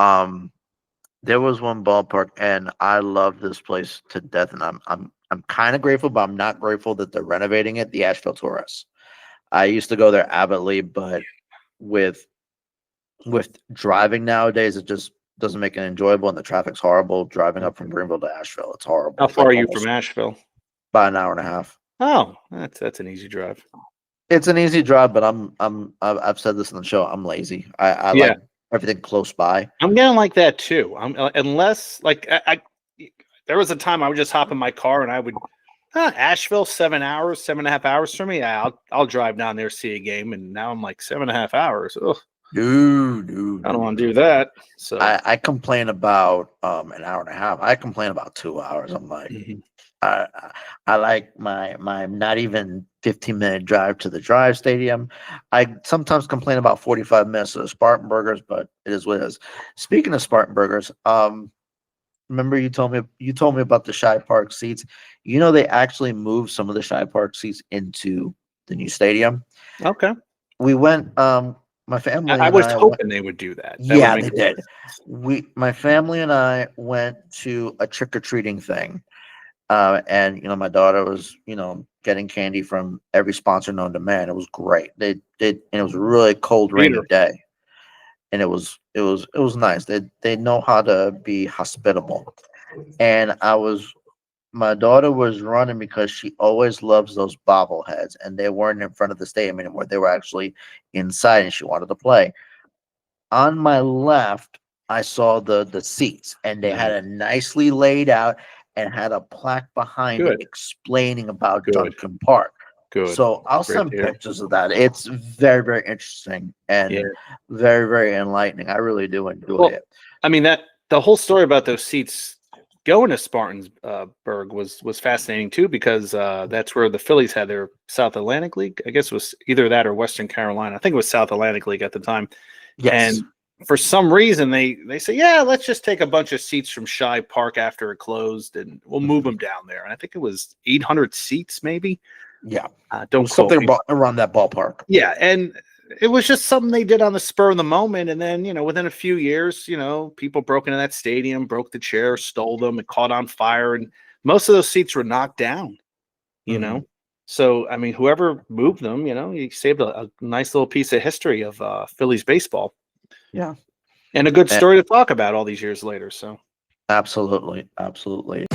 There was one ballpark, and I love this place to death, and I'm kind of grateful, but I'm not grateful that they're renovating it. The Asheville Taurus. I used to go there avidly, but with driving nowadays, it just doesn't make it enjoyable, and the traffic's horrible. Driving up from Greenville to Asheville, it's horrible. How far are you from Asheville? About an hour and a half. Oh, that's an easy drive. It's an easy drive, but I've said this in the show. I'm lazy. I like everything close by. I'm getting like that too. Unless like I there was a time I would just hop in my car and I would Asheville 7.5 hours for me. Yeah, I'll drive down there, see a game, and now I'm like 7.5 hours. Ugh. Dude, I don't want to do that. So I complain about an hour and a half. I complain about 2 hours. I'm like, I like my not even 15-minute drive to the Drive Stadium. I sometimes complain about 45 minutes to the Spartan Burgers, but it is what it is. Speaking of Spartan Burgers, remember you told me about the Shy Park seats. They actually moved some of the Shy Park seats into the new stadium. Okay. We went. My family. I was hoping they would do that. Yeah, they did. My family and I went to a trick-or-treating thing. And my daughter was, getting candy from every sponsor known to man. It was great. And it was a really cold, rainy day. And it was nice. They know how to be hospitable. And my daughter was running because she always loves those bobbleheads, and they weren't in front of the stadium anymore. They were actually inside, and she wanted to play. On my left, I saw the seats, and they had it nicely laid out and had a plaque behind it explaining about Duncan Park. Good. So I'll send pictures of that. It's very, very interesting and very, very enlightening. I really do enjoy it. I mean, the whole story about those seats going to Spartansburg was fascinating too, because that's where the Phillies had their South Atlantic League. I guess it was either that or Western Carolina. I think it was South Atlantic League at the time. Yes. And for some reason, they say, yeah, let's just take a bunch of seats from Shy Park after it closed, and we'll move them down there. And I think it was 800 seats, maybe. Yeah. Don't something around that ballpark. Yeah, and it was just something they did on the spur of the moment. And then, within a few years, people broke into that stadium, broke the chair, stole them, it caught on fire. And most of those seats were knocked down, So, I mean, whoever moved them, you saved a nice little piece of history of Phillies baseball. Yeah. And a good story to talk about all these years later. So, absolutely. Absolutely.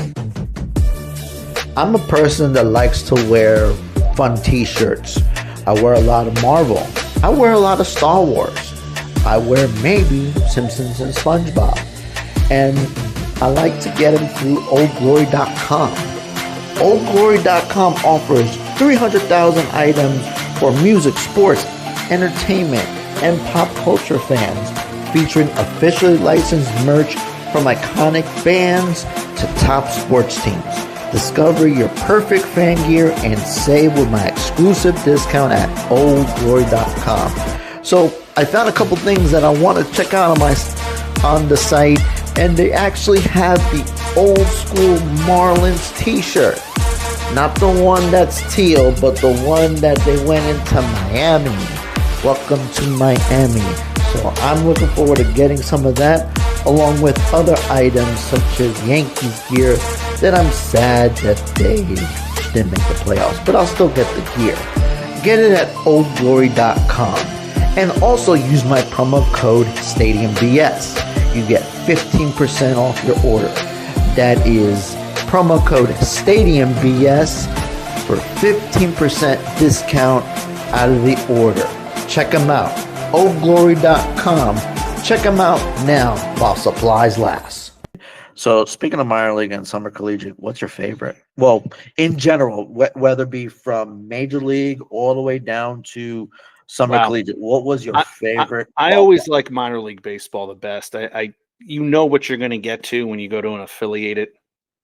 I'm a person that likes to wear fun t-shirts. I wear a lot of Marvel. I wear a lot of Star Wars. I wear maybe Simpsons and SpongeBob. And I like to get them through oldglory.com. Oldglory.com offers 300,000 items for music, sports, entertainment, and pop culture fans, featuring officially licensed merch from iconic bands to top sports teams. Discover your perfect fan gear and save with my exclusive discount at oldglory.com. So I found a couple things that I want to check out on the site, and they actually have the old school Marlins t-shirt. Not the one that's teal, but the one that they went into Miami. Welcome to Miami. So I'm looking forward to getting some of that, along with other items such as Yankees gear that I'm sad that they didn't make the playoffs, but I'll still get the gear. Get it at oldglory.com, and also use my promo code STADIUMBS. You get 15% off your order. That is promo code STADIUMBS for 15% discount out of the order. Check them out. oldglory.com. Check them out now while supplies last. So speaking of minor league and summer collegiate, what's your favorite? Well, in general, whether it be from major league all the way down to summer collegiate, what was your favorite? I always like minor league baseball the best. You know what you're going to get to when you go to an affiliated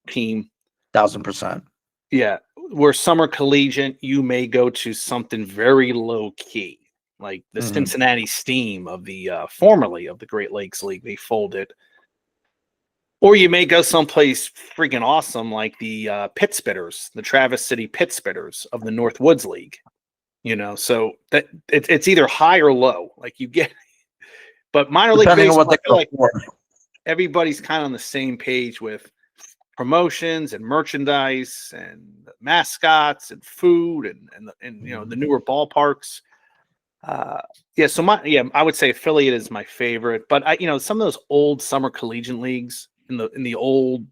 team. 1,000%. Yeah. Where summer collegiate, you may go to something very low key, like the Cincinnati Steam of the formerly of the Great Lakes League. They folded. Or you may go someplace freaking awesome like the Pit Spitters, the Travis City Pit Spitters of the North Woods League. So that it's either high or low. Like you get, but minor league baseball, I feel like everybody's kind of on the same page with promotions and merchandise and mascots and food and the newer ballparks. I would say affiliate is my favorite, but some of those old summer collegiate leagues in the old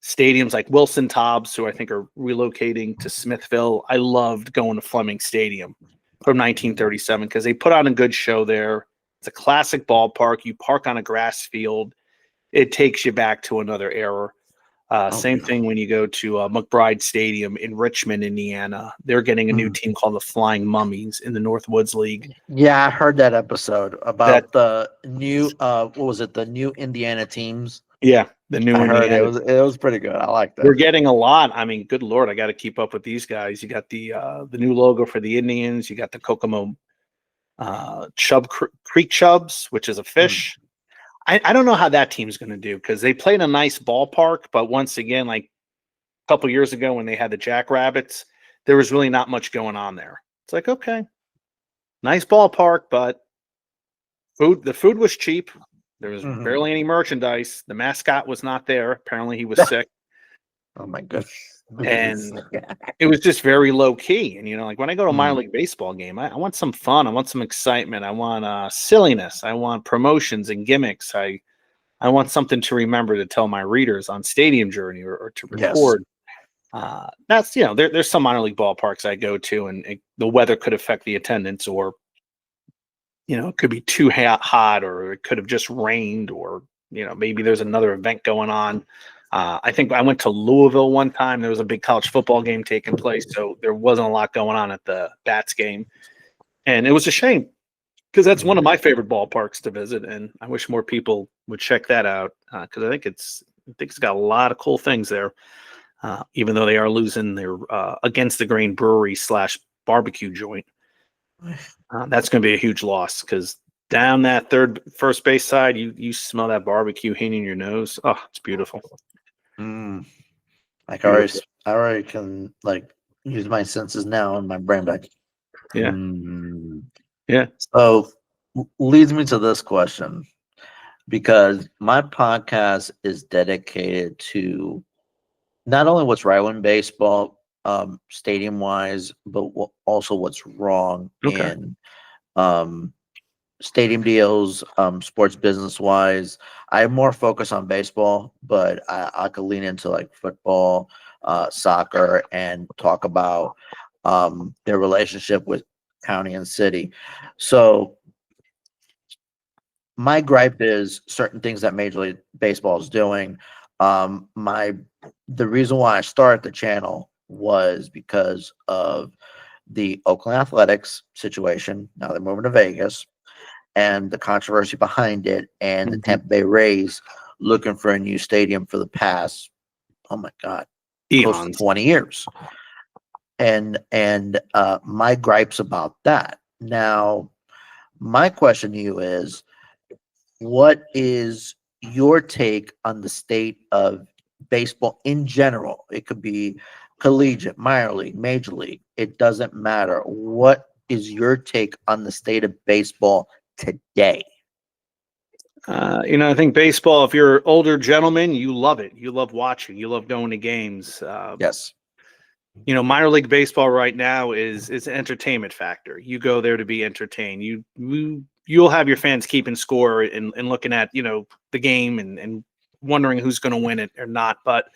stadiums like Wilson Tobbs, who I think are relocating to Smithville. I loved going to Fleming Stadium from 1937 because they put on a good show there. It's a classic ballpark. You park on a grass field. It takes you back to another era. Same thing when you go to McBride Stadium in Richmond, Indiana. They're getting a new team called the Flying Mummies in the North Woods League. Yeah, I heard that episode about the new what was it? The new Indiana teams. Yeah, the new Indiana. It was pretty good. I like that. We're getting a lot. I mean, good Lord, I got to keep up with these guys. You got the new logo for the Indians. You got the Kokomo Creek Chubs, which is a fish. I don't know how that team's going to do because they played a nice ballpark, but once again, like a couple years ago when they had the Jackrabbits, there was really not much going on there. It's like, okay, nice ballpark, but the food was cheap. There was barely any merchandise. The mascot was not there. Apparently he was sick. Oh my goodness. And it was just very low key. And, like when I go to a minor league baseball game, I want some fun. I want some excitement. I want silliness. I want promotions and gimmicks. I want something to remember to tell my readers on Stadium Journey or to record. That's, there's some minor league ballparks I go to and the weather could affect the attendance or, it could be too hot or it could have just rained or, maybe there's another event going on. I think I went to Louisville one time. There was a big college football game taking place, so there wasn't a lot going on at the Bats game. And it was a shame because that's one of my favorite ballparks to visit, and I wish more people would check that out because I think it's got a lot of cool things there, even though they are losing their Against the Grain brewery / barbecue joint. That's going to be a huge loss because down that first base side, you smell that barbecue hitting your nose. Oh, it's beautiful. Like I already can use my senses now in my brain back. Yeah. Yeah. So leads me to this question because my podcast is dedicated to not only what's right in baseball, stadium wise, but also what's wrong in stadium deals, sports business wise. I have more focus on baseball, but I could lean into like football, soccer, and talk about their relationship with county and city. So my gripe is certain things that Major League Baseball is doing. The reason why I started the channel was because of the Oakland Athletics situation. Now they're moving to Vegas. And the controversy behind it, and the Tampa Bay Rays looking for a new stadium for the past, oh my God, close to 20 years. And my gripes about that. Now, my question to you is, what is your take on the state of baseball in general? It could be collegiate, minor league, major league. It doesn't matter. What is your take on the state of baseball today? I think baseball, if you're an older gentleman, you love it. You love watching. You love going to games. Yes. Minor league baseball right now is an entertainment factor. You go there to be entertained. You'll have your fans keeping score and looking at, the game and wondering who's going to win it or not. But,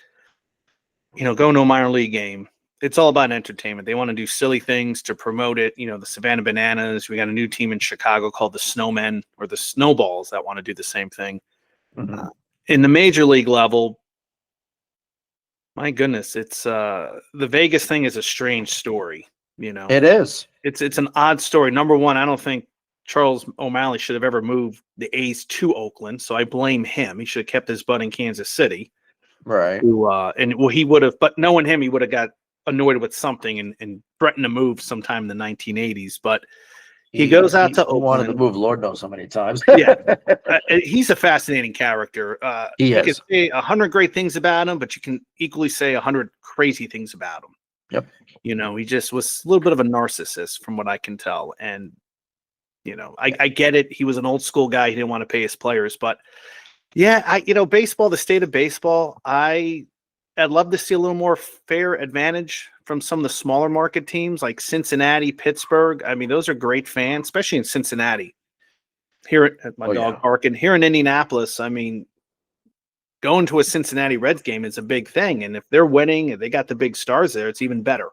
going to a minor league game, it's all about entertainment. They want to do silly things to promote it. You know, the Savannah Bananas. We got a new team in Chicago called the Snowmen or the Snowballs that want to do the same thing. Mhm. In the major league level, my goodness, it's the Vegas thing is a strange story. You know, It is. it's an odd story. Number one, I don't think Charles O'Malley should have ever moved the A's to Oakland, so I blame him. He should have kept his butt in Kansas City. Right. He would have, but knowing him, he would have got annoyed with something and threatened to move sometime in the 1980s. But he goes out to He wanted to Oakland. move, Lord knows so many times. Yeah. He's a fascinating character. He you is. can say 100 great things about him, but you can equally say 100 crazy things about him. Yep. You know, he just was a little bit of a narcissist from what I can tell. And, you know, I get it. He was an old school guy. He didn't want to pay his players, but yeah, baseball, the state of baseball, I'd love to see a little more fair advantage from some of the smaller market teams like Cincinnati, Pittsburgh. I mean, those are great fans, especially in Cincinnati. Here at my dog barking. Here in Indianapolis, I mean, going to a Cincinnati Reds game is a big thing. And if they're winning and they got the big stars there, it's even better.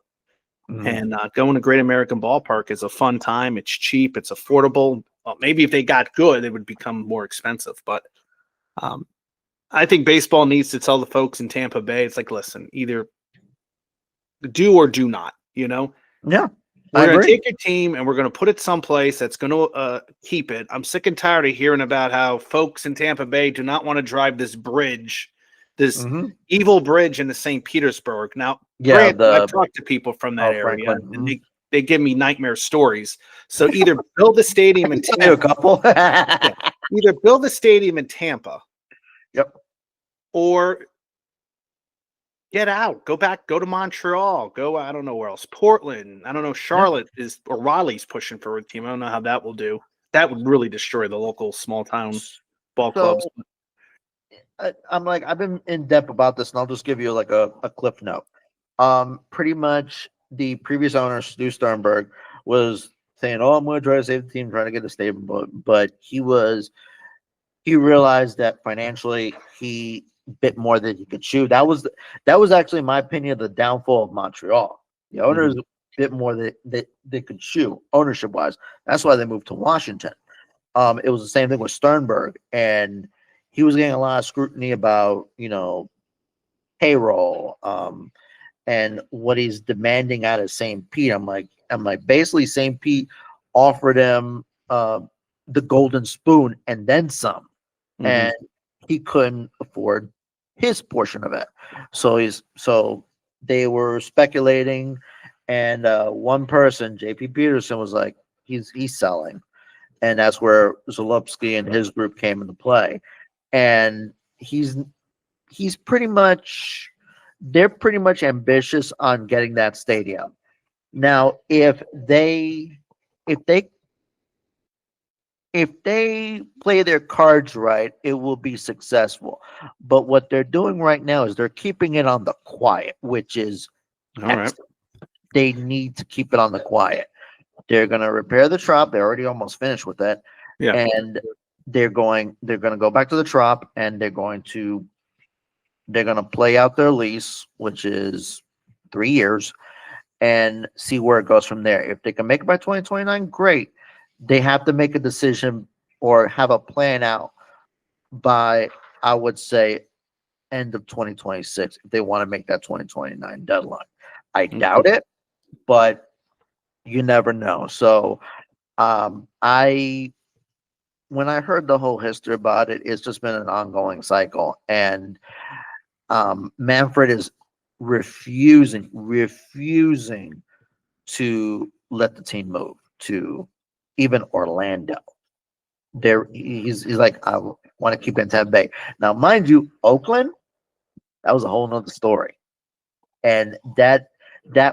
Mhm. And going to Great American Ballpark is a fun time. It's cheap. It's affordable. Well, maybe if they got good, it would become more expensive. But I think baseball needs to tell the folks in Tampa Bay, it's like, listen, either do or do not, you know? Yeah. We're I going to agree. take your team and we're going to put it someplace that's going to keep it. I'm sick and tired of hearing about how folks in Tampa Bay do not want to drive this bridge, this Mhm. evil bridge into St. Petersburg. Now, Yeah, granted, I've talked to people from that area, Franklin. and they give me nightmare stories. So either build a stadium in Tell you a Tampa, couple. either build a stadium in Tampa, Yep. or get out, go to Montreal, go, I don't know where else, Portland, I don't know, Charlotte or Raleigh's pushing for a team. I don't know how that will do. That would really destroy the local small town ball clubs. I'm like, I've been in depth about this, and I'll just give you like a cliff note. Pretty much the previous owner, Stu Sternberg, was saying, "Oh, I'm going to try to save the team, trying to get a stable," but he realized that financially he bit more than he could chew. That was actually, in my opinion, the downfall of Montreal. The owners bit more than they could chew ownership wise. That's why they moved to Washington. It was the same thing with Sternberg, and he was getting a lot of scrutiny about, payroll, and what he's demanding out of St. Pete. I'm like, basically St. Pete offered him the golden spoon and then some, and he couldn't afford his portion of it. So they were speculating, and one person, JP Peterson, was like, he's selling, and that's where Zalupski and his group came into play. And he's pretty much, they're pretty much ambitious on getting that stadium. Now, if they play their cards right, it will be successful. But what they're doing right now is they're keeping it on the quiet, which is excellent. They need to keep it on the quiet. They're going to repair the Trop. They're already almost finished with it. Yeah. And they're going to go back to the Trop, and they're going to play out their lease, which is 3 years, and see where it goes from there. If they can make it by 2029, great. They have to make a decision or have a plan out by, I would say, end of 2026 if they want to make that 2029 deadline. I doubt it, but you never know. So when I heard the whole history about it, it's just been an ongoing cycle. And Manfred is refusing to let the team move to even Orlando. He's like, I want to keep it in Tampa Bay. Now, mind you, Oakland, that was a whole nother story. And that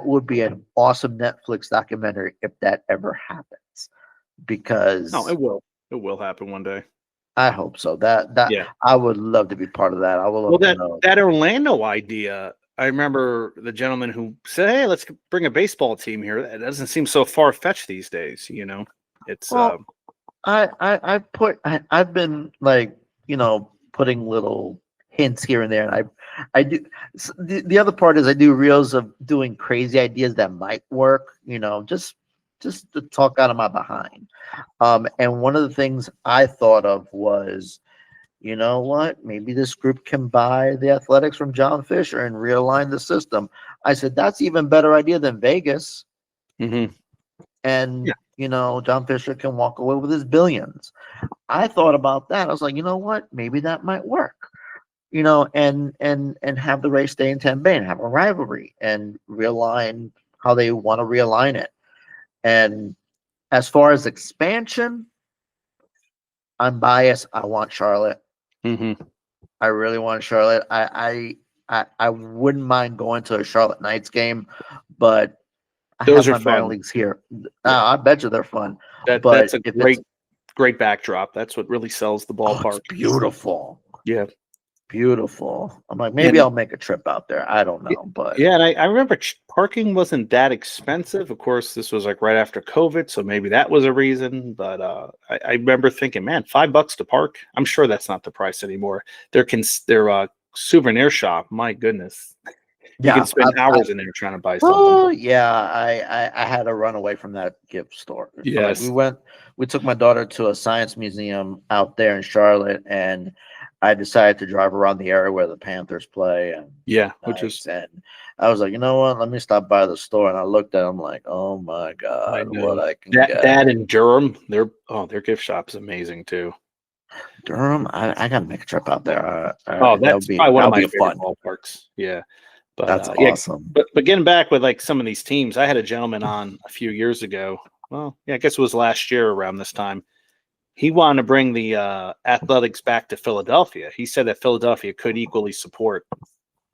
would be an awesome Netflix documentary if that ever happens. Because it will happen one day. I hope so. I would love to be part of that. I will. Well, that Orlando idea, I remember the gentleman who said, "Hey, let's bring a baseball team here." It doesn't seem so far fetched these days. It's. I've been like, putting little hints here and there. And I do. The other part is I do reels of doing crazy ideas that might work. Just to talk out of my behind. And one of the things I thought of was, you know what? Maybe this group can buy the Athletics from John Fisher and realign the system. I said that's even better idea than Vegas. Mm-hmm. And John Fisher can walk away with his billions. I thought about that. I was like, you know what? Maybe that might work. And have the race stay in Tampa and have a rivalry and realign how they want to realign it. And as far as expansion, I'm biased. I want Charlotte. Mm-hmm. I really want Charlotte. I wouldn't mind going to a Charlotte Knights game, but Those I are have my minor fun. leagues here. I bet you they're fun. That's a great backdrop. That's what really sells the ballpark. It's beautiful. Yeah. Beautiful. I'm like, maybe I'll make a trip out there. I don't know, but yeah, and I remember parking wasn't that expensive. Of course, this was like right after COVID, so maybe that was a reason. But I remember thinking, man, $5 to park. I'm sure that's not the price anymore. Their souvenir shop. My goodness, you can spend hours in there trying to buy something. Oh yeah, I had to run away from that gift store. Yes, we took my daughter to a science museum out there in Charlotte, and I decided to drive around the area where the Panthers play. And and I was like, you know what? Let me stop by the store. And I looked at them like, oh my god, what I can get. That in Durham, their gift shop is amazing too. Durham, I gotta make a trip out there. That's probably one of my favorite ballparks. Yeah, but that's awesome. But getting back with like some of these teams, I had a gentleman on a few years ago. Well, yeah, I guess it was last year around this time. He wanted to bring the Athletics back to Philadelphia. He said that Philadelphia could equally support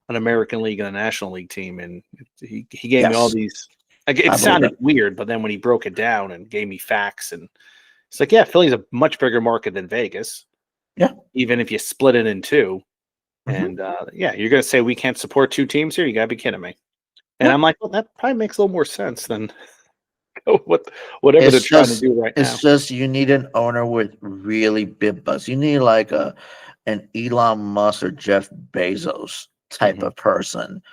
an American League and a National League team, and he gave me all these. It sounded weird, but then when he broke it down and gave me facts, and it's like, yeah, Philly's a much bigger market than Vegas. Yeah, even if you split it in two, and you're gonna say we can't support two teams here? You gotta be kidding me. And I'm like, well, that probably makes a little more sense than whatever they're trying to do right now. It's just you need an owner with really big buzz. You need like an Elon Musk or Jeff Bezos type of person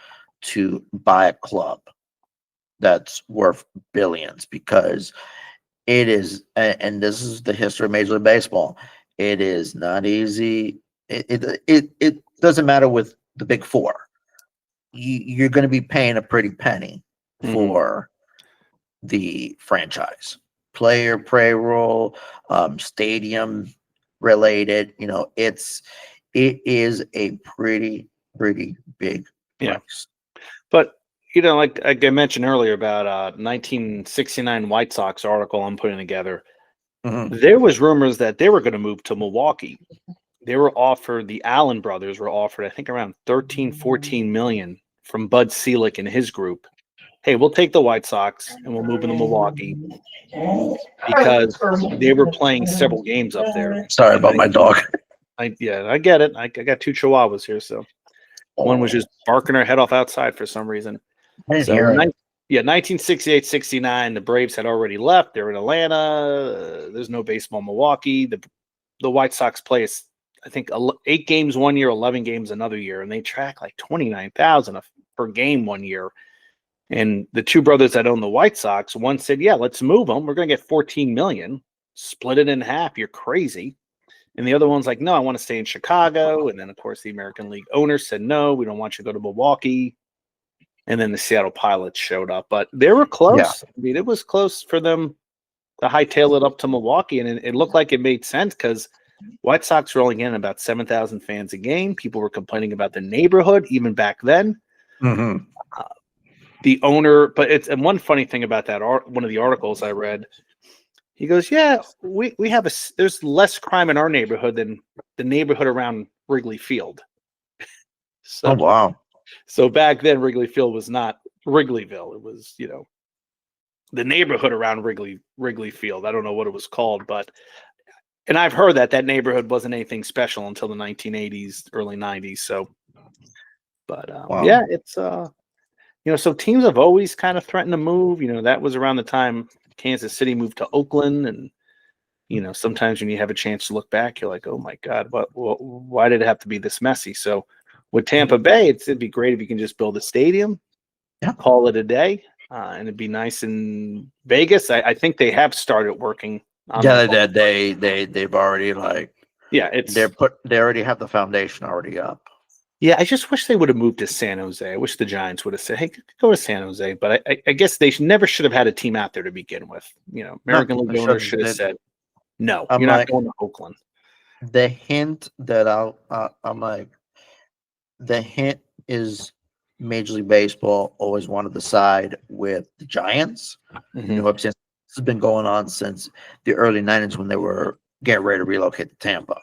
to buy a club that's worth billions, because it is, and this is the history of Major League Baseball. It is not easy. It doesn't matter with the big four. You're going to be paying a pretty penny for the franchise, player payroll, stadium related. It is a pretty big price. But like I mentioned earlier about 1969 White Sox article I'm putting together. There was rumors that they were going to move to Milwaukee. They were offered, the Allen brothers were offered, I think around 13-14 million from Bud Selig and his group. Hey, we'll take the White Sox and we'll move into Milwaukee, because they were playing several games up there. Sorry about my dog. I get it. I got two Chihuahuas here, so one was just barking her head off outside for some reason. So 1968-69, the Braves had already left. They're in Atlanta. There's no baseball in Milwaukee. The White Sox play, I think, 8 games one year, 11 games another year, and they track like 29,000 per game one year. And the two brothers that own the White Sox, one said, yeah, let's move them. We're going to get 14 million. Split it in half. You're crazy. And the other one's like, no, I want to stay in Chicago. And then, of course, the American League owner said, no, we don't want you to go to Milwaukee. And then the Seattle Pilots showed up. But they were close. Yeah. I mean, it was close for them to hightail it up to Milwaukee. And it looked like it made sense, because White Sox were only getting about 7,000 fans a game. People were complaining about the neighborhood even back then. The owner, and one funny thing about that, one of the articles I read, he goes, yeah, we have there's less crime in our neighborhood than the neighborhood around Wrigley Field. So, oh, wow. So back then, Wrigley Field was not Wrigleyville. It was, the neighborhood around Wrigley Field. I don't know what it was called, and I've heard that neighborhood wasn't anything special until the 1980s, early 90s. So, but wow. Yeah, it's, so teams have always kind of threatened to move. That was around the time Kansas City moved to Oakland, and sometimes when you have a chance to look back, you're like, oh my God, why did it have to be this messy? So with Tampa Bay, it'd be great if you can just build a stadium, call it a day, and it'd be nice in Vegas. I think they have started working on Yeah, that. they've already they already have the foundation already up. Yeah, I just wish they would have moved to San Jose. I wish the Giants would have said, hey, go to San Jose. But I guess they never should have had a team out there to begin with. American League owners should have said, no, you're not going to Oakland. The hint that I'm like, the hint is Major League Baseball always wanted to side with the Giants. This has been going on since the early 90s when they were getting ready to relocate to Tampa.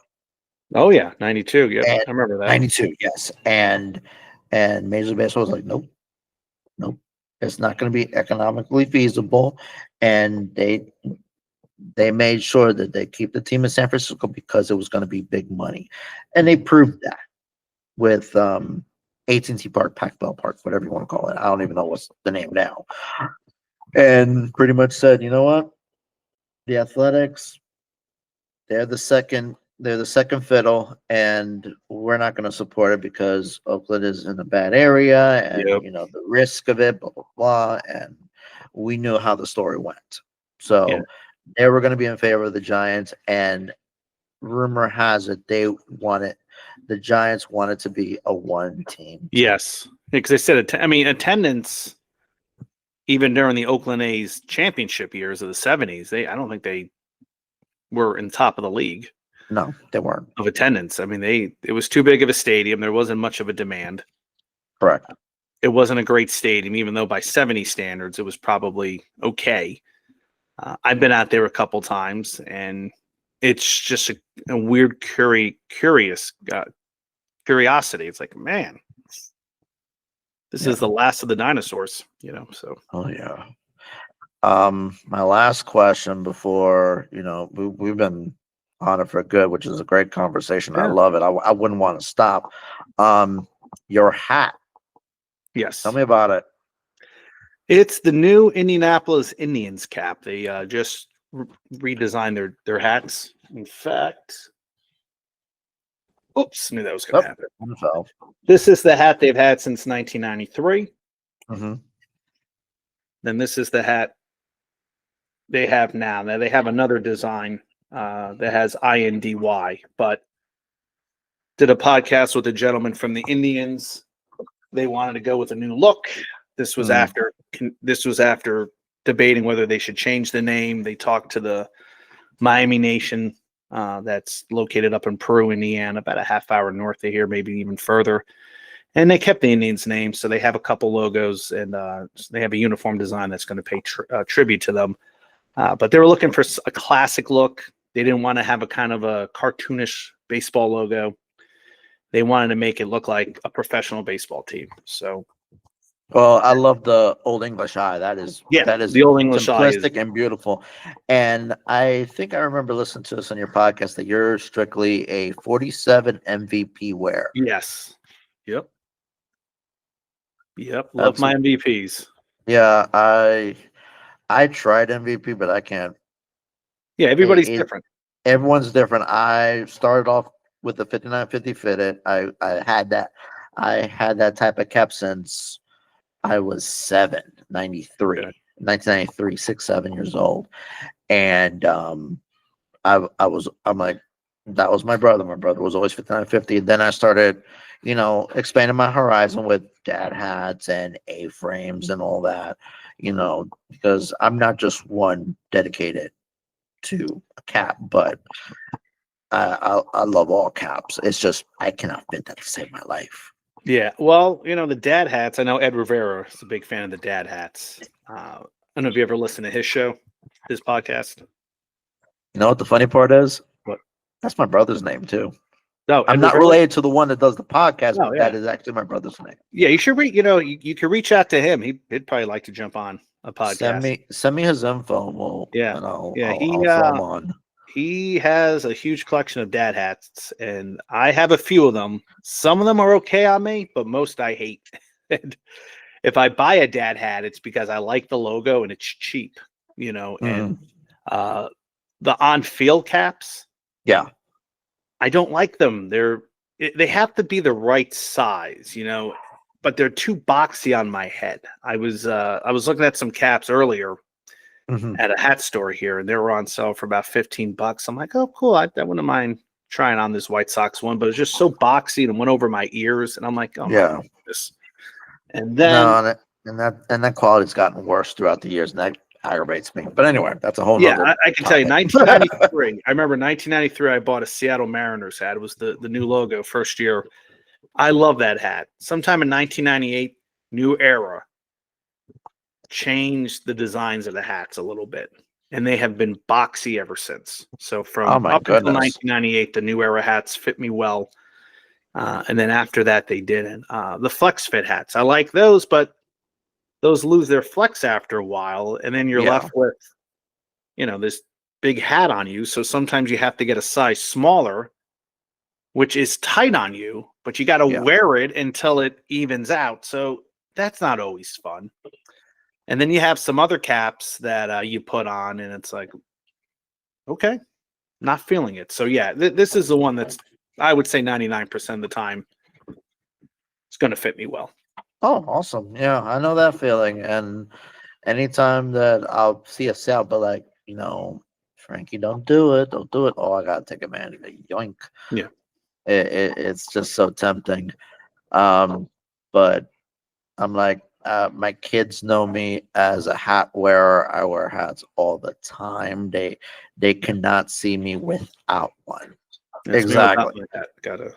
Oh yeah, 92. Yeah, I remember that. 92, yes. And Major League Baseball was like, nope, it's not going to be economically feasible. And they made sure that they keep the team in San Francisco because it was going to be big money. And they proved that with AT&T Park, Ballpark, whatever you want to call it. I don't even know what's the name now. And pretty much said, you know what? The Athletics, they're the second fiddle, and we're not going to support it because Oakland is in a bad area, and the risk of it, blah blah blah. And we knew how the story went, so they were going to be in favor of the Giants. And rumor has it the Giants wanted to be a one team. Yes, because they said attendance. Even during the Oakland A's championship years of the 70s, I don't think they were in top of the league. No, they weren't. Of attendance. It was too big of a stadium. There wasn't much of a demand. Correct. It wasn't a great stadium, even though by 70 standards, it was probably okay. I've been out there a couple times, and it's just a weird, curiosity. It's like, man, this is the last of the dinosaurs, so. Oh yeah. My last question before, we've been on it for good, which is a great conversation. Yeah. I love it. I wouldn't want to stop. Your hat. Yes. Tell me about it. It's the new Indianapolis Indians cap. They just redesigned their hats. In fact, oops, knew that was going to happen. This is the hat they've had since 1993. Then this is the hat they have now. Now they have another design that has INDY, but did a podcast with a gentleman from the Indians. They wanted to go with a new look. This was after debating whether they should change the name. They talked to the Miami Nation that's located up in Peru, Indiana, about a half hour north of here, maybe even further. And they kept the Indians' name, so they have a couple logos, and they have a uniform design that's going to pay tribute to them. But they were looking for a classic look. They didn't want to have a kind of a cartoonish baseball logo. They wanted to make it look like a professional baseball team. So, well, I love the Old English eye. That is the Old English simplistic and beautiful. And I think I remember listening to this on your podcast that you're strictly a 47 MVP wear. Yes. Yep. Love my MVPs. Yeah, I tried MVP, but I can't. Yeah, everybody's different. Everyone's different. I started off with the 5950 fitted. I had that type of cap since I was 1993, 6, 7 years old. And I'm like, that was my brother. My brother was always 5950. And then I started, expanding my horizon with dad hats and A-frames and all that, because I'm not just one dedicated to a cap, but I love all caps. It's just I cannot fit that to save my life. Yeah, well, the dad hats. I know Ed Rivera is a big fan of the dad hats. I don't know if you ever listened to his show, his podcast. You know what the funny part is? What? That's my brother's name too. No, I'm not related to the one that does the podcast, but that is actually my brother's name. Yeah, you should you can reach out to him. He'd probably like to jump on a podcast. Send me his info. And I'll throw him on. He has a huge collection of dad hats, and I have a few of them. Some of them are okay on me, but most I hate. And if I buy a dad hat, it's because I like the logo and it's cheap, and the on-field caps. Yeah. I don't like them. They have to be the right size, but they're too boxy on my head. I was looking at some caps earlier at a hat store here, and they were on sale for about $15. I'm like, oh, cool. I wouldn't mind trying on this White Sox one, but it's just so boxy and went over my ears, and I'm like, oh, Yeah. this. And then that quality's gotten worse throughout the years, and that aggravates me. But anyway, that's a whole nother I can tell you, 1993. I remember 1993. I bought a Seattle Mariners hat. It was the new logo first year. I love that hat. Sometime in 1998, New Era changed the designs of the hats a little bit, and they have been boxy ever since. So from up until 1998, the New Era hats fit me well, and then after that, they didn't. The Flex Fit hats, I like those, but those lose their flex after a while, and then you're left with, this big hat on you. So sometimes you have to get a size smaller, which is tight on you, but you got to wear it until it evens out. So that's not always fun. And then you have some other caps that you put on, and it's like, okay, not feeling it. So yeah, this is the one that's, I would say 99% of the time, it's going to fit me well. Oh, awesome. Yeah, I know that feeling. And anytime that I'll see a sale, but like, Frankie, don't do it. Don't do it. Oh, I got to take advantage of it. Yoink. Yeah. It's just so tempting. But I'm like, my kids know me as a hat wearer. I wear hats all the time. They cannot see me without one. That's exactly. Gotta.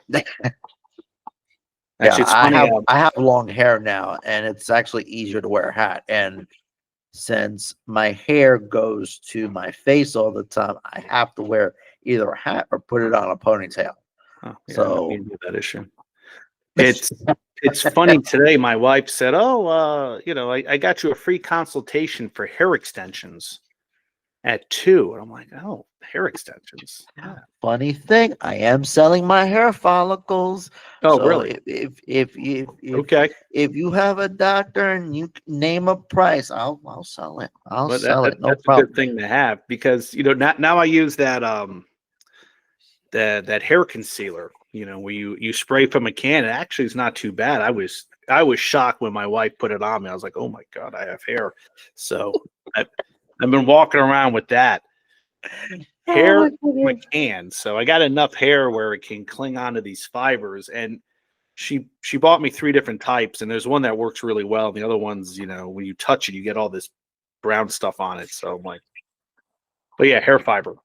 Actually, yeah, I have long hair now, and it's actually easier to wear a hat. And since my hair goes to my face all the time, I have to wear either a hat or put it on a ponytail. Oh, yeah, so that issue. It's funny today. My wife said, "Oh, I got you a free consultation for hair extensions at 2." And I'm like, "Oh, hair extensions." Yeah. Funny thing, I am selling my hair follicles. Oh, so really? If you have a doctor and you name a price, I'll sell it. I'll sell it. No that's problem. A good thing to have, because now I use that that hair concealer. Where you spray from a can. It actually is not too bad. I was shocked when my wife put it on me. I was like, oh my God, I have hair. So I've been walking around with that hair from a can. So I got enough hair where it can cling onto these fibers. And she bought me 3 different types, and there's one that works really well. And the other ones, when you touch it, you get all this brown stuff on it. So I'm like, but yeah, hair fiber.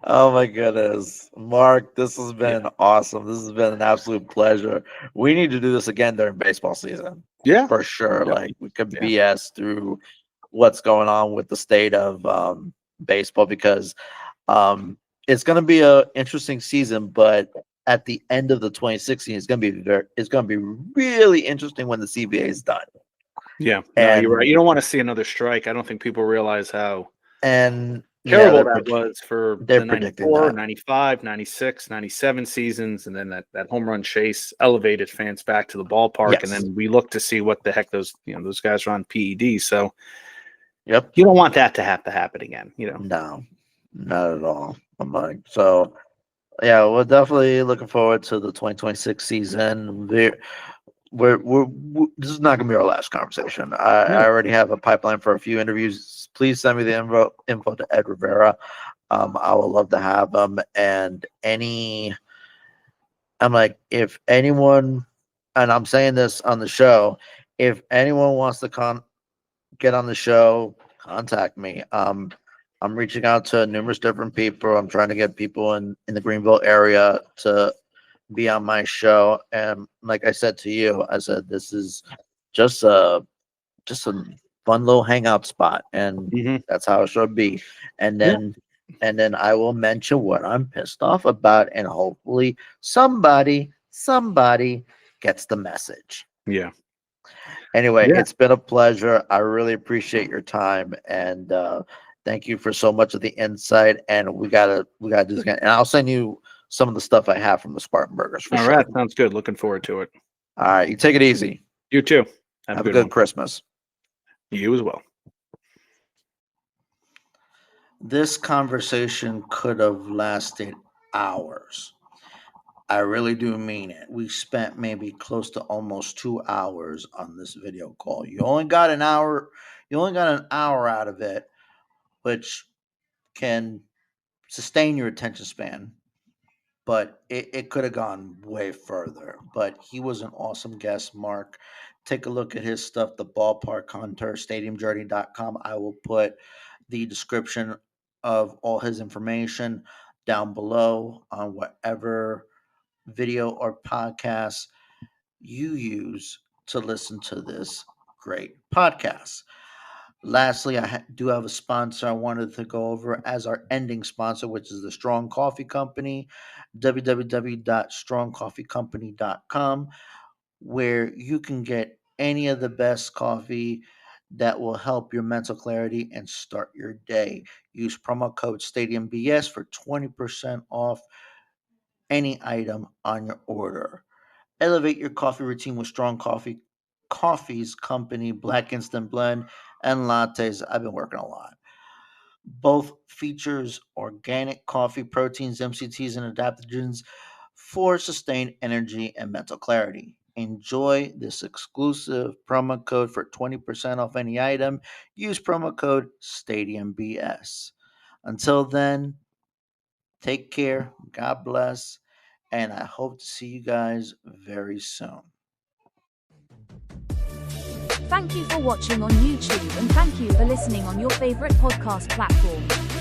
Oh my goodness, Marc, this has been awesome. This has been an absolute pleasure. We need to do this again during baseball season. Yeah, for sure. Like, we could BS through what's going on with the state of baseball, because it's going to be an interesting season. But at the end of the 2016, it's going to be really interesting when the CBA is done. Yeah, and you're right. You don't want to see another strike. I don't think people realize how terrible that was for the 94, 95, 96, 97 seasons. And then that home run chase elevated fans back to the ballpark. Yes. And then we look to see what the heck those guys are on PED. So you don't want that to have to happen again. No, not at all. I'm like, so yeah, we're definitely looking forward to the 2026 season. We're this is not going to be our last conversation. I already have a pipeline for a few interviews. Please send me the info to Ed Rivera. I would love to have them. And I'm like, if anyone, and I'm saying this on the show, if anyone wants to get on the show, contact me. I'm reaching out to numerous different people. I'm trying to get people in the Greenville area to be on my show. And like I said to you, I said, this is just a fun little hangout spot, and that's how it should be. And then I will mention what I'm pissed off about, and hopefully somebody gets the message. Yeah. Anyway, it's been a pleasure. I really appreciate your time, and thank you for so much of the insight. And we gotta do this again. And I'll send you some of the stuff I have from the Spartan Burgers. All right, sounds good. Looking forward to it. All right, you take it easy. You too. Have a good Christmas. You as well. This conversation could have lasted hours. I really do mean it. We spent maybe close to almost 2 hours on this video call. You only got an hour. You only got an hour out of it, which can sustain your attention span. But it could have gone way further. But he was an awesome guest, Marc. Take a look at his stuff, the Ballpark Hunter, stadiumjourney.com. I will put the description of all his information down below on whatever video or podcast you use to listen to this great podcast. Lastly, I do have a sponsor I wanted to go over as our ending sponsor, which is the Strong Coffee Company, www.strongcoffeecompany.com, where you can get any of the best coffee that will help your mental clarity and start your day. Use promo code StadiumBS for 20% off any item on your order. Elevate your coffee routine with Strong Coffee's company, Black Instant Blend, and lattes. I've been working a lot. Both features organic coffee proteins, MCTs, and adaptogens for sustained energy and mental clarity. Enjoy this exclusive promo code for 20% off any item. Use promo code StadiumBS. Until then, take care. God bless. And I hope to see you guys very soon. Thank you for watching on YouTube and thank you for listening on your favorite podcast platform.